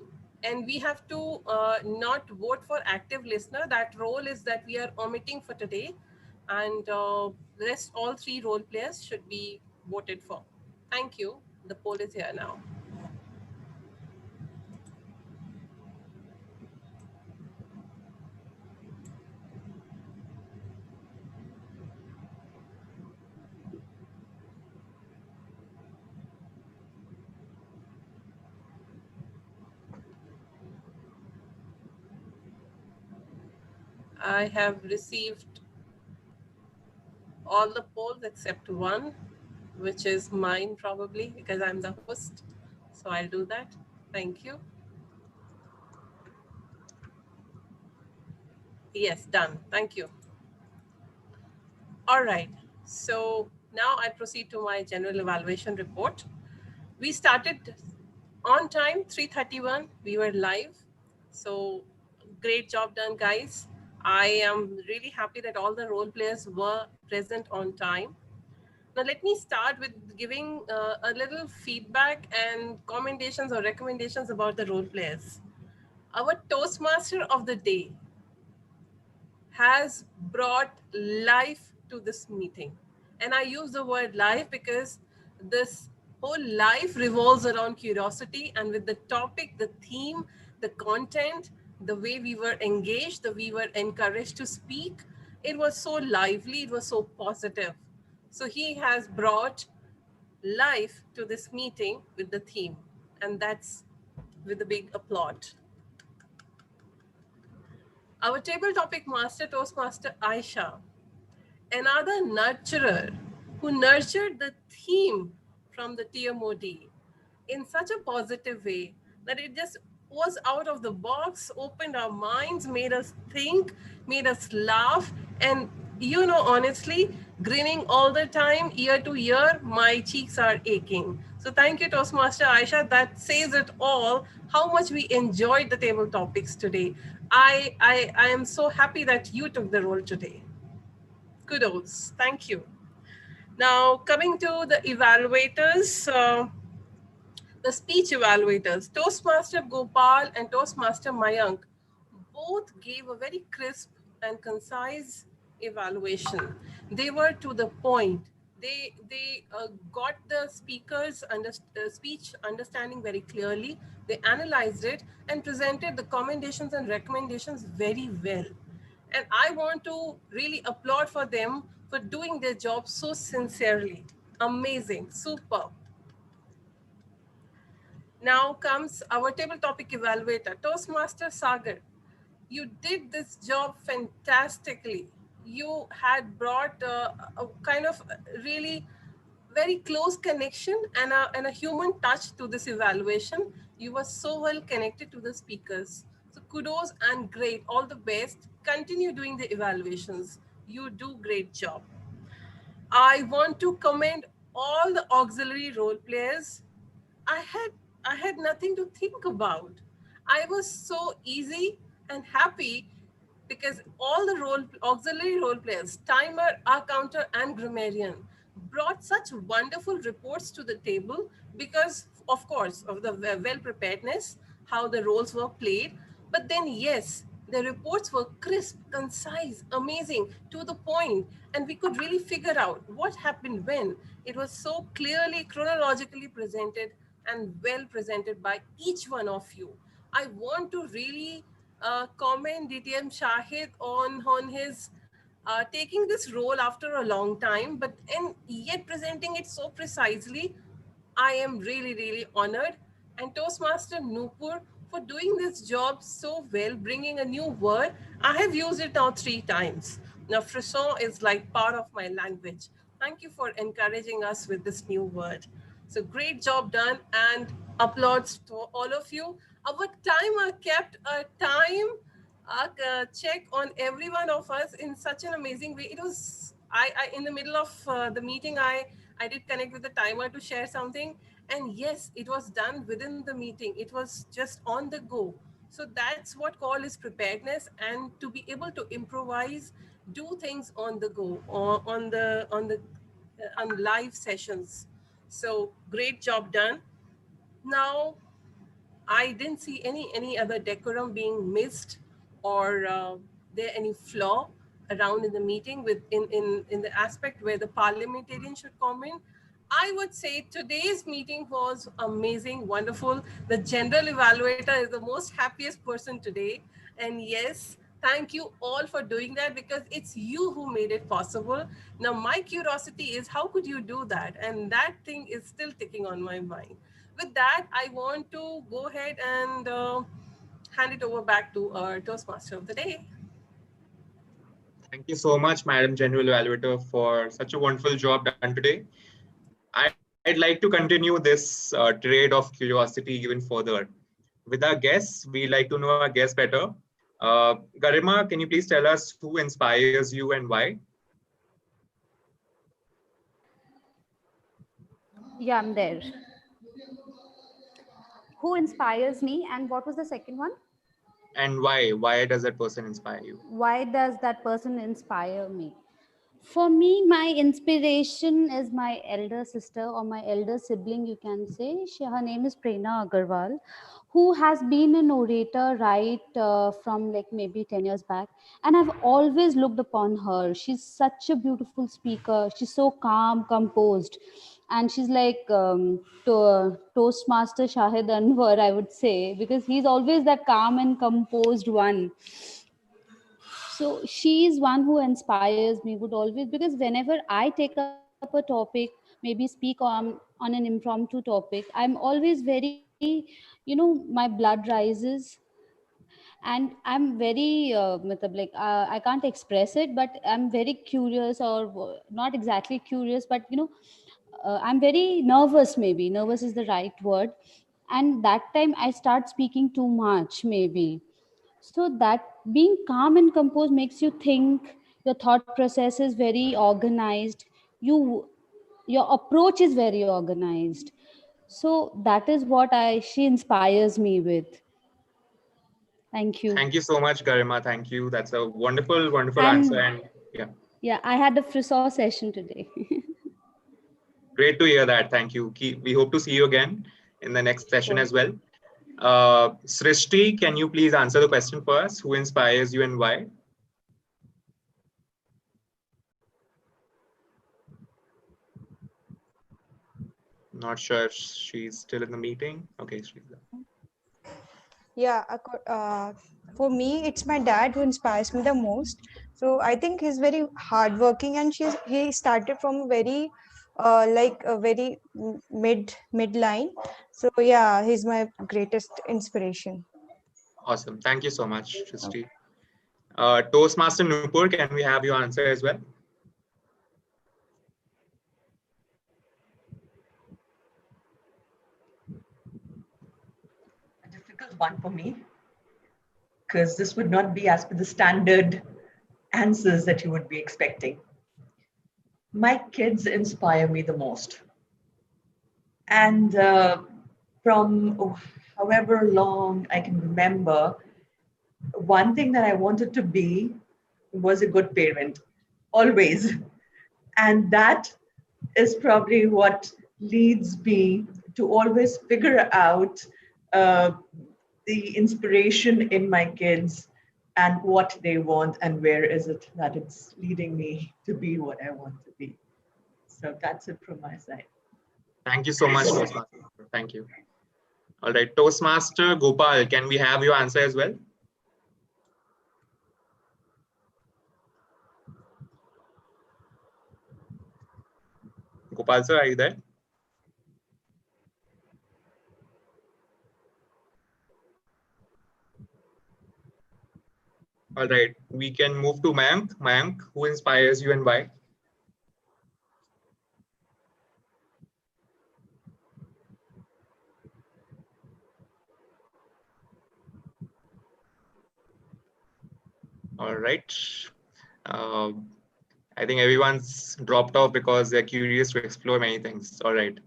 and we have to not vote for active listener. That role is that we are omitting for today, and the rest, all 3 role players should be voted for. Thank you. The poll is here now. I have received all the polls except one, which is mine probably because I'm the host. So I'll do that. Thank you. Yes, done. Thank you. All right. So now I proceed to my general evaluation report. We started on time, 3:31. We were live. So great job done, guys. I am really happy that all the role players were present on time. Now let me start with giving a little feedback and commendations or recommendations about the role players. Our Toastmaster of the day has brought life to this meeting. And I use the word life because this whole life revolves around curiosity, and with the topic, the theme, the content, the way we were engaged, the we were encouraged to speak, it was so lively, it was so positive. So he has brought life to this meeting with the theme, and that's with a big applaud. Our table topic master, Toastmaster Aisha, another nurturer who nurtured the theme from the TMOD in such a positive way that it just was out of the box, opened our minds, made us think, made us laugh. And you know, honestly, grinning all the time, year to year, my cheeks are aching. So thank you, Toastmaster Aisha. That says it all, how much we enjoyed the table topics today. I am so happy that you took the role today. Kudos. Thank you. Now, coming to the evaluators, the speech evaluators, Toastmaster Gopal and Toastmaster Mayank both gave a very crisp and concise evaluation. They were to the point. They got the speaker's speech understanding very clearly. They analyzed it and presented the commendations and recommendations very well. And I want to really applaud for them for doing their job so sincerely. Amazing, superb. Now comes our table topic evaluator, Toastmaster Sagar. You did this job fantastically. You had brought a kind of really very close connection and a human touch to this evaluation. You were so well connected to the speakers. So kudos and great, all the best. Continue doing the evaluations. You do great job. I want to commend all the auxiliary role players. I had I had nothing to think about. I was so easy and happy because all the auxiliary role players, timer, our counter, and grammarian, brought such wonderful reports to the table because, of course, of the well preparedness, how the roles were played. But then, yes, the reports were crisp, concise, amazing, to the point, and we could really figure out what happened when. It was so clearly, chronologically presented and well presented by each one of you. I want to really comment DTM Shahid on his taking this role after a long time, but and yet presenting it so precisely. I am really, really honored. And Toastmaster Nupur for doing this job so well, bringing a new word. I have used it now 3 times. Now, frisson is like part of my language. Thank you for encouraging us with this new word. So great job done and applauds to all of you. Our timer kept a time check on every one of us in such an amazing way. It was, I in the middle of the meeting, I did connect with the timer to share something. And yes, it was done within the meeting. It was just on the go. So that's what call is preparedness, and to be able to improvise, do things on the go, or on live sessions. So great job done. Now, I didn't see any other decorum being missed or there any flaw around in the meeting with in the aspect where the parliamentarian should comment. I would say today's meeting was amazing, wonderful. The general evaluator is the most happiest person today. And yes, thank you all for doing that because it's you who made it possible. Now, my curiosity is how could you do that? And that thing is still ticking on my mind. With that, I want to go ahead and hand it over back to our Toastmaster of the day. Thank you so much, Madam General Evaluator, for such a wonderful job done today. I'd like to continue this trade of curiosity even further. With our guests, we like to know our guests better. Garima, can you please tell us who inspires you and why? Yeah, I'm there. Who inspires me, and what was the second one? And why? Why does that person inspire you? Why does that person inspire me? For me, my inspiration is my elder sister or my elder sibling, you can say. Her name is Prerna Agarwal, who has been an orator right from like maybe 10 years back. And I've always looked upon her. She's such a beautiful speaker. She's so calm, composed. And she's like Toastmaster Shahid Anwar, I would say, because he's always that calm and composed one. So she is one who inspires me, would always, because whenever I take up a topic, maybe speak on an impromptu topic, I'm always very, my blood rises, and I'm very I can't express it, but I'm very curious, or not exactly curious, but I'm very nervous. Maybe nervous is the right word, and that time I start speaking too much, maybe. So that being calm and composed makes you think. Your thought process is very organized. Your approach is very organized. So that is what she inspires me with. Thank you. Thank you so much, Garima. Thank you. That's a wonderful, wonderful And answer. And yeah, yeah, I had a frissaw session today. great to hear that. Thank you. We hope to see you again in the next session Sure. as well. Srishti, can you please answer the question for us? Who inspires you and why? Not sure if she's still in the meeting. Okay, she's there. Yeah, for me, it's my dad who inspires me the most. So I think he's very hardworking, and he started from very, like a very midline. So yeah, he's my greatest inspiration. Awesome. Thank you so much, Srishti. Toastmaster Nupur, can we have your answer as well? A difficult one for me, because this would not be as per the standard answers that you would be expecting. My kids inspire me the most. And from however long I can remember, one thing that I wanted to be was a good parent, always. And that is probably what leads me to always figure out the inspiration in my kids and what they want and where is it that it's leading me to be what I want to be. So that's it from my side. Thank you so much, Toastmaster. Thank you. All right, Toastmaster Gopal, can we have your answer as well? Gopal sir, are you there? All right, we can move to Mayank. Mayank, who inspires you and why? All right. I think everyone's dropped off because they're curious to explore many things. All right.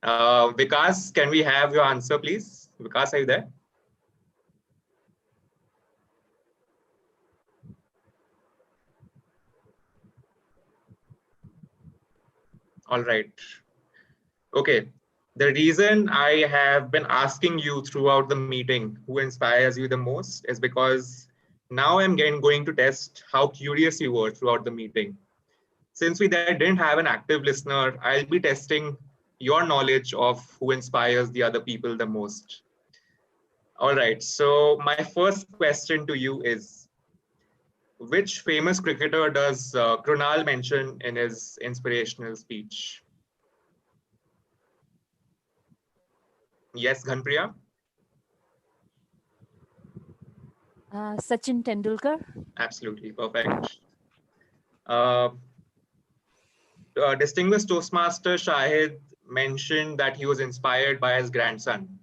Vikas, can we have your answer, please? Vikas, are you there? All right. Okay. The reason I have been asking you throughout the meeting who inspires you the most is because now I'm going to test how curious you were throughout the meeting. Since we didn't have an active listener, I'll be testing your knowledge of who inspires the other people the most. All right, so my first question to you is, which famous cricketer does Kunal mention in his inspirational speech? Yes, Ganapriya? Sachin Tendulkar. Absolutely, perfect. Distinguished Toastmaster Shahid mentioned that he was inspired by his grandson.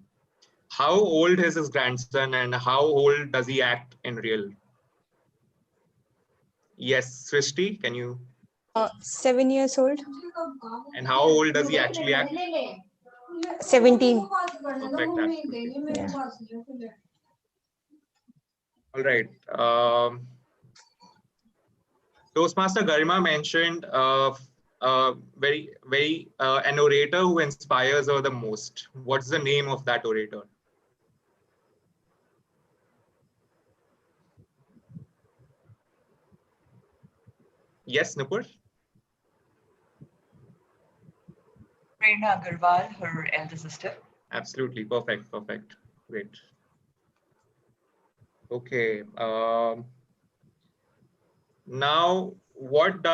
How old is his grandson and how old does he act in real? Yes, Srishti, can you? 7 years old. And how old does he actually act? 17. Perfect, absolutely. Yeah. All right. Toastmaster Garima mentioned an orator who inspires her the most. What's the name of that orator? Yes, Nupur? Prerna Agarwal, her elder sister. Absolutely, perfect, perfect, great. Okay. Now, what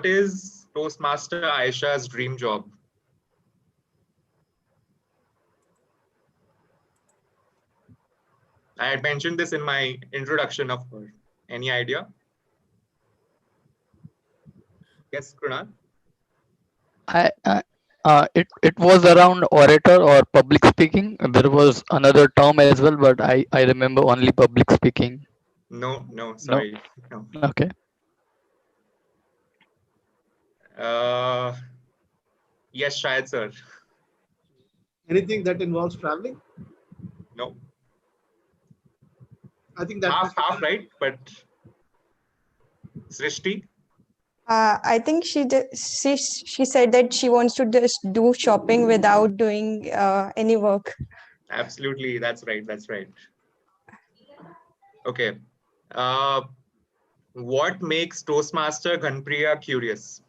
is Toastmaster Aisha's dream job? I had mentioned this in my introduction of her. Any idea? Yes, Kunal? It was around orator or public speaking. There was another term as well, but I remember only public speaking. No, sorry. No. Okay. Yes, Shahid sir. Anything that involves traveling? No. I think that half right, but Srishti? I think she said that she wants to just do shopping without doing any work. Absolutely, that's right. That's right. Okay. What makes Toastmaster Ganapriya curious?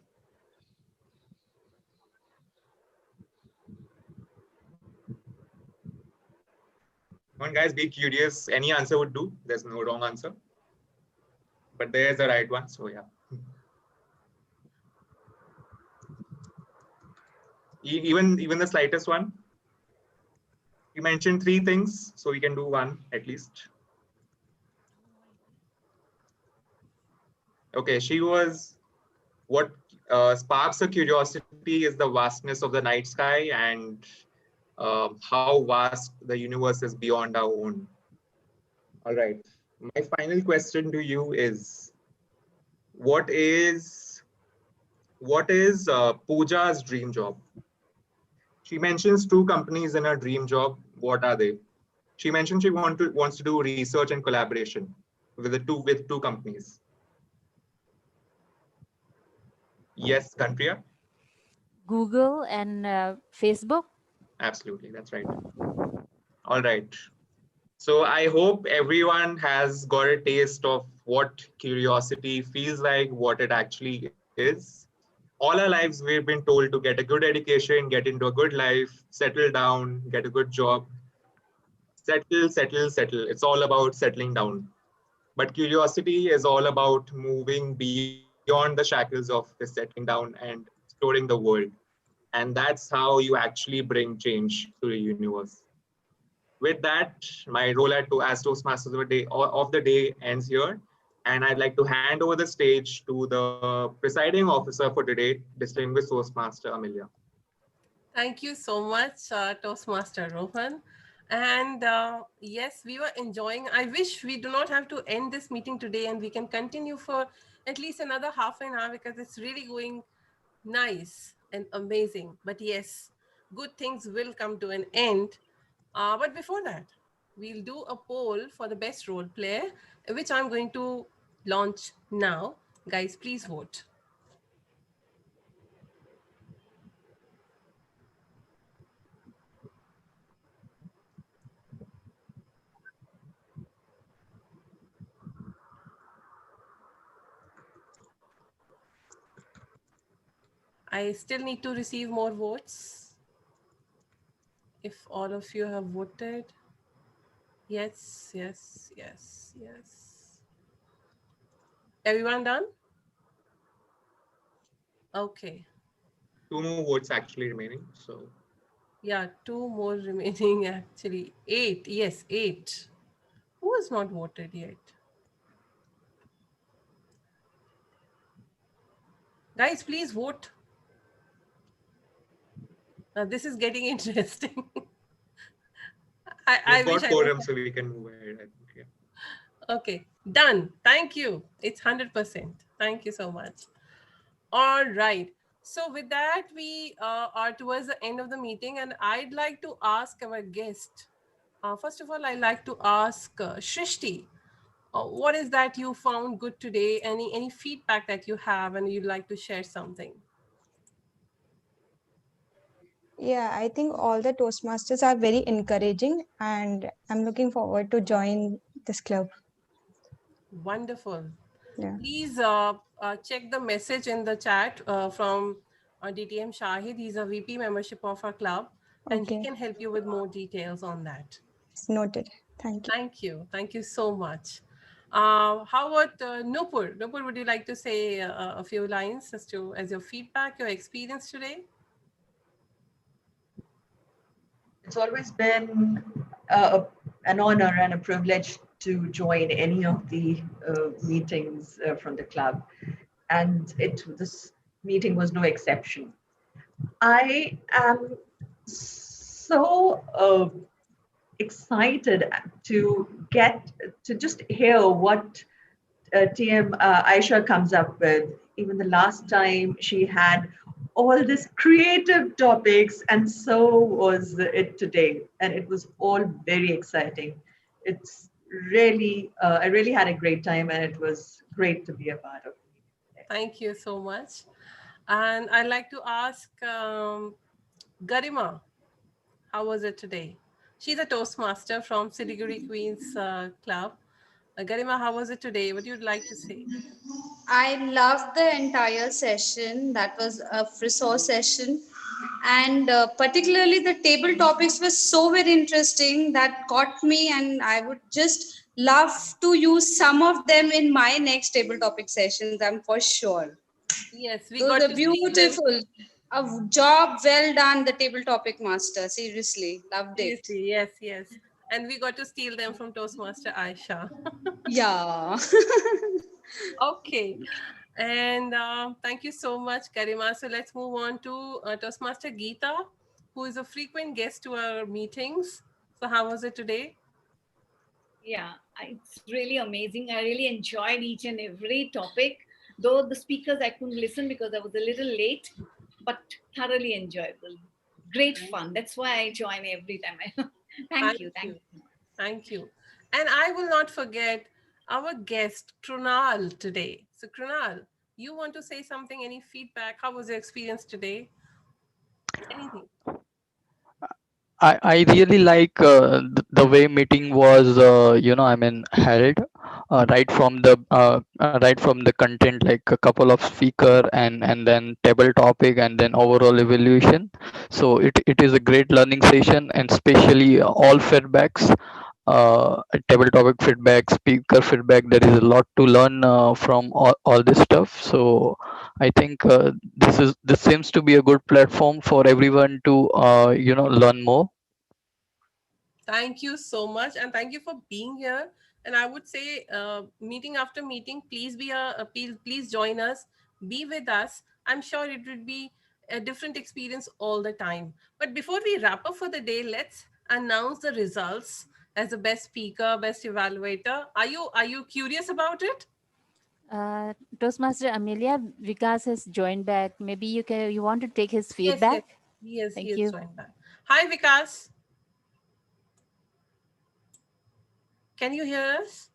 Come on, guys, be curious. Any answer would do. There's no wrong answer. But there's a right one, so yeah. Even the slightest one. You mentioned 3 things, so we can do one at least. Okay, she was what sparks her curiosity is the vastness of the night sky and how vast the universe is beyond our own. All right. My final question to you is, what is Pooja's dream job? She mentions 2 companies in her dream job. What are they? She mentioned she wants to do research and collaboration with two companies. Yes, Ganapriya? Google and Facebook. Absolutely, that's right. All right. So I hope everyone has got a taste of what curiosity feels like, what it actually is. All our lives, we've been told to get a good education, get into a good life, settle down, get a good job. Settle. It's all about settling down. But curiosity is all about moving beyond the shackles of the settling down and exploring the world. And that's how you actually bring change to the universe. With that, my role as Toastmaster of the day ends here. And I'd like to hand over the stage to the presiding officer for today, distinguished Toastmaster Amelia. Thank you so much, Toastmaster Rohan. And yes, we were enjoying. I wish we do not have to end this meeting today and we can continue for at least another half an hour because it's really going nice and amazing. But yes, good things will come to an end. But before that, we'll do a poll for the best role player, which I'm going to launch now. Guys, please vote. I still need to receive more votes. If all of you have voted. Yes. Everyone done? Okay. 2 more votes actually remaining. So yeah, 2 more remaining actually. 8. Yes, 8. Who has not voted yet? Guys, please vote. This is getting interesting. I We've wish got I was. quorum, so we can move ahead, I think. Yeah. Okay, done. Thank you. It's 100%. Thank you so much. All right. So with that, we are towards the end of the meeting, and I'd like to ask our guest. First of all, I'd like to ask Srishti, what is that you found good today? Any feedback that you have, and you'd like to share something? Yeah, I think all the Toastmasters are very encouraging, and I'm looking forward to join this club. Wonderful. Yeah. Please check the message in the chat from DTM Shahid. He's a VP membership of our club, and he Okay. can help you with more details on that. Noted. Thank you. Thank you. Thank you so much. How about Nupur? Nupur, would you like to say a few lines as your feedback, your experience today? It's always been an honor and a privilege to join any of the meetings from the club, and this meeting was no exception. I am so excited to get to just hear what TM Aisha comes up with. Even the last time she had all these creative topics, and so was it today. And it was all very exciting. It's really, I really had a great time, and it was great to be a part of it. Thank you so much. And I'd like to ask Garima, how was it today? She's a Toastmaster from Siliguri Queens Club. Garima, how was it today? What you'd like to say? I loved the entire session. That was a resource session. And particularly the table topics were so very interesting that got me, and I would just love to use some of them in my next table topic sessions, I'm for sure. Yes, we Those got are to see them. beautiful. A job well done, the table topic master. Seriously, loved it. Seriously, yes, yes. And we got to steal them from Toastmaster Aisha. Yeah. Okay. And thank you so much, Karima. So let's move on to Toastmaster Geeta, who is a frequent guest to our meetings. So how was it today? Yeah, it's really amazing. I really enjoyed each and every topic. Though the speakers I couldn't listen because I was a little late, but thoroughly enjoyable. Great fun. That's why I join every time. Thank you. Thank you. Thank you. And I will not forget our guest, Kunal, today. So Kunal, you want to say something, any feedback? How was your experience today? Anything? I really like the way meeting was held right from the content, like a couple of speaker and then table topic and then overall evaluation. So it is a great learning session, and especially all feedbacks, table topic feedback, speaker feedback. There is a lot to learn from all this stuff. So I think this seems to be a good platform for everyone to learn more. Thank you so much, and thank you for being here. And I would say, meeting after meeting, please please join us, be with us. I'm sure it would be a different experience all the time. But before we wrap up for the day, let's announce the results as the best speaker, best evaluator. Are you curious about it? Toastmaster Amelia, Vikas has joined back. Maybe you want to take his Yes, yes, feedback? he Thank is you. joined back. Hi, Vikas. Can you hear us?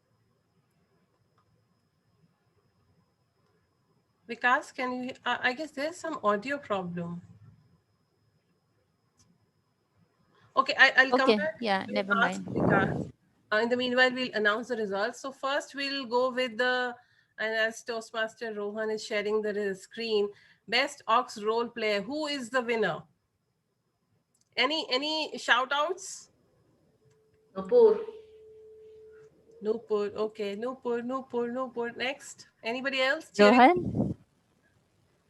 Vikas, can you? I guess there's some audio problem. Okay, I'll come Okay, back yeah, and never ask mind. Vikas. In the meanwhile, we'll announce the results. So first, we'll go with and as Toastmaster Rohan is sharing the screen, best Ox role player. Who is the winner? Any shout outs? Nupur. Nupur. Okay, Nupur. Next. Anybody else? Cheering.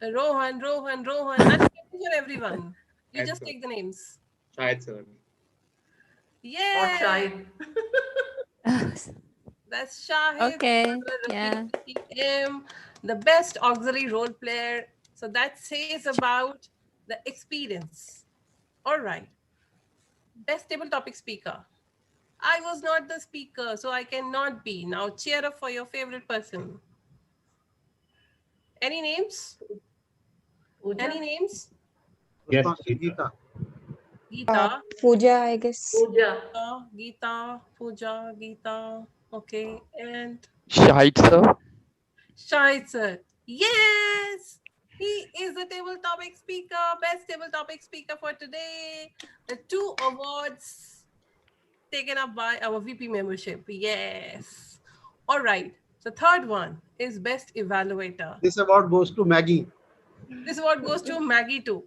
Rohan? Rohan. I'm cheering for everyone. You Shahid just sir. take the names. Shahid sir. Hot Yay! Shahid. That's Shahid, Okay, our yeah. repeat TM, the best auxiliary role player So that says about the experience. All right. Best table topic speaker. I was not the speaker, so I cannot be. Now cheer up for your favorite person. Any names? Any names? Yes, Geeta. Geeta. Pooja, I guess. Pooja. Geeta, Pooja, Geeta. Okay. And Shahid sir. Shahid sir. Yes! He is the table topic speaker, best table topic speaker for today. The 2 awards taken up by our VP membership. Yes. All right. The third one is best evaluator. This award goes to Maggie. This award goes to Maggie too.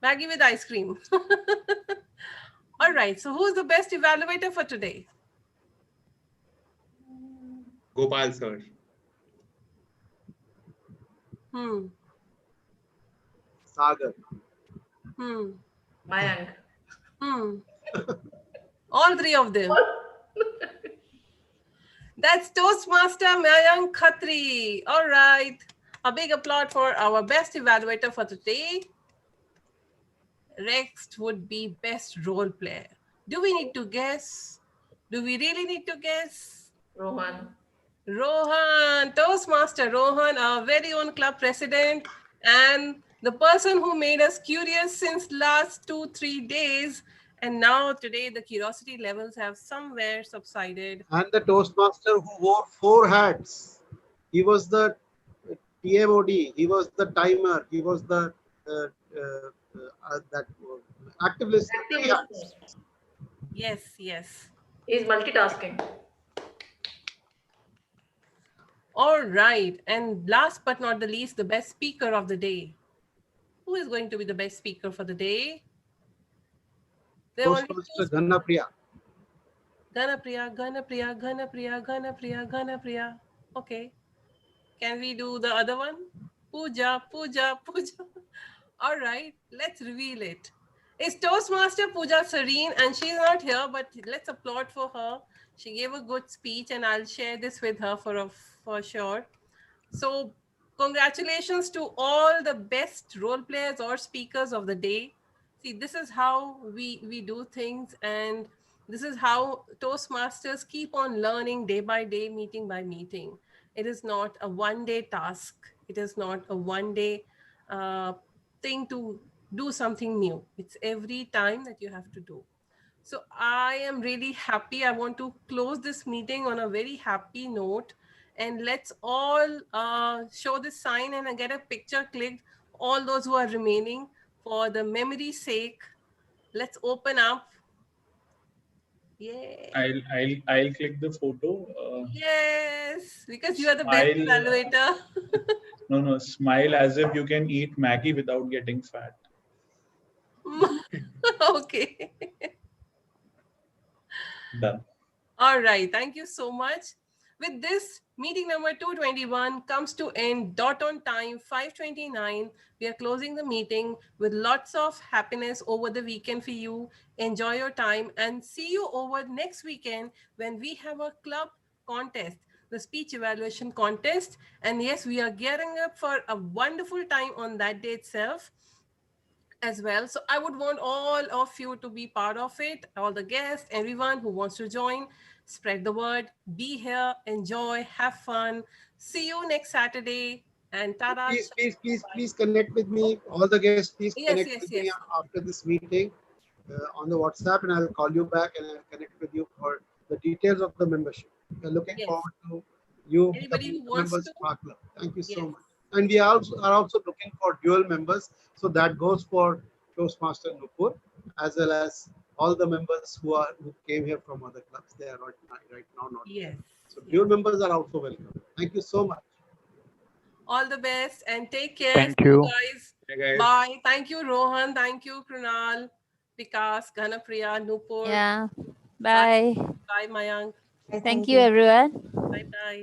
Maggie with ice cream. All right. So who's the best evaluator for today? Gopal sir. Sagar. Mayank. All 3 of them. That's Toastmaster Mayank Khatri. All right. A big applaud for our best evaluator for today. Next would be best role player. Do we need to guess? Do we really need to guess? Rohan. Rohan, Toastmaster Rohan, our very own club president, and the person who made us curious since last 2-3 days. And now today the curiosity levels have somewhere subsided. And the Toastmaster who wore 4 hats. He was the TMOD, he was the timer, he was the active listener. Yes, yes. He's multitasking. All right. And last but not the least, the best speaker of the day. Who is going to be the best speaker for the day? Toastmaster Ganapriya. Ganapriya, Ganapriya, Ganapriya, Ganapriya, Ganapriya. Okay. Can we do the other one? Puja, Puja, Puja. All right. Let's reveal it. It's Toastmaster Puja Serene, and she's not here, but let's applaud for her. She gave a good speech, and I'll share this with her for sure. So congratulations to all the best role players or speakers of the day. See, this is how we do things, and this is how Toastmasters keep on learning day by day, meeting by meeting. It is not a one-day task. It is not a one-day thing to do something new. It's every time that you have to do. So I am really happy. I want to close this meeting on a very happy note. And let's all show this sign and get a picture clicked. All those who are remaining, for the memory's sake, let's open up. Yeah. I'll click the photo. Yes, because you are the best Smile. evaluator. No, smile as if you can eat Maggie without getting fat. Okay. Done. All right. Thank you so much. With this, meeting number 221 comes to end dot on time, 5:29. We are closing the meeting with lots of happiness over the weekend for you. Enjoy your time and see you over next weekend when we have a club contest, the speech evaluation contest. And yes, we are gearing up for a wonderful time on that day itself as well. So I would want all of you to be part of it, all the guests, everyone who wants to join, spread the word, be here, enjoy, have fun. See you next Saturday. And tada. Please connect with me. All the guests, please Yes, connect yes, with yes. me after this meeting on the WhatsApp, and I'll call you back and I'll connect with you for the details of the membership. We're looking forward to you, Anybody the who wants members to? of our club. Thank you so much. And we are also looking for dual members. So that goes for Toastmaster Nupur, as well as all the members who came here from other clubs. They are right now not. Yes. So dual members are also welcome. Thank you so much. All the best and take care. Thank See you. guys. Hey guys. Bye. Thank you, Rohan. Thank you, Kunal, Vikas, Ganapriya, Nupur. Yeah. Bye. Bye, Mayank. Thank you, everyone. Bye-bye.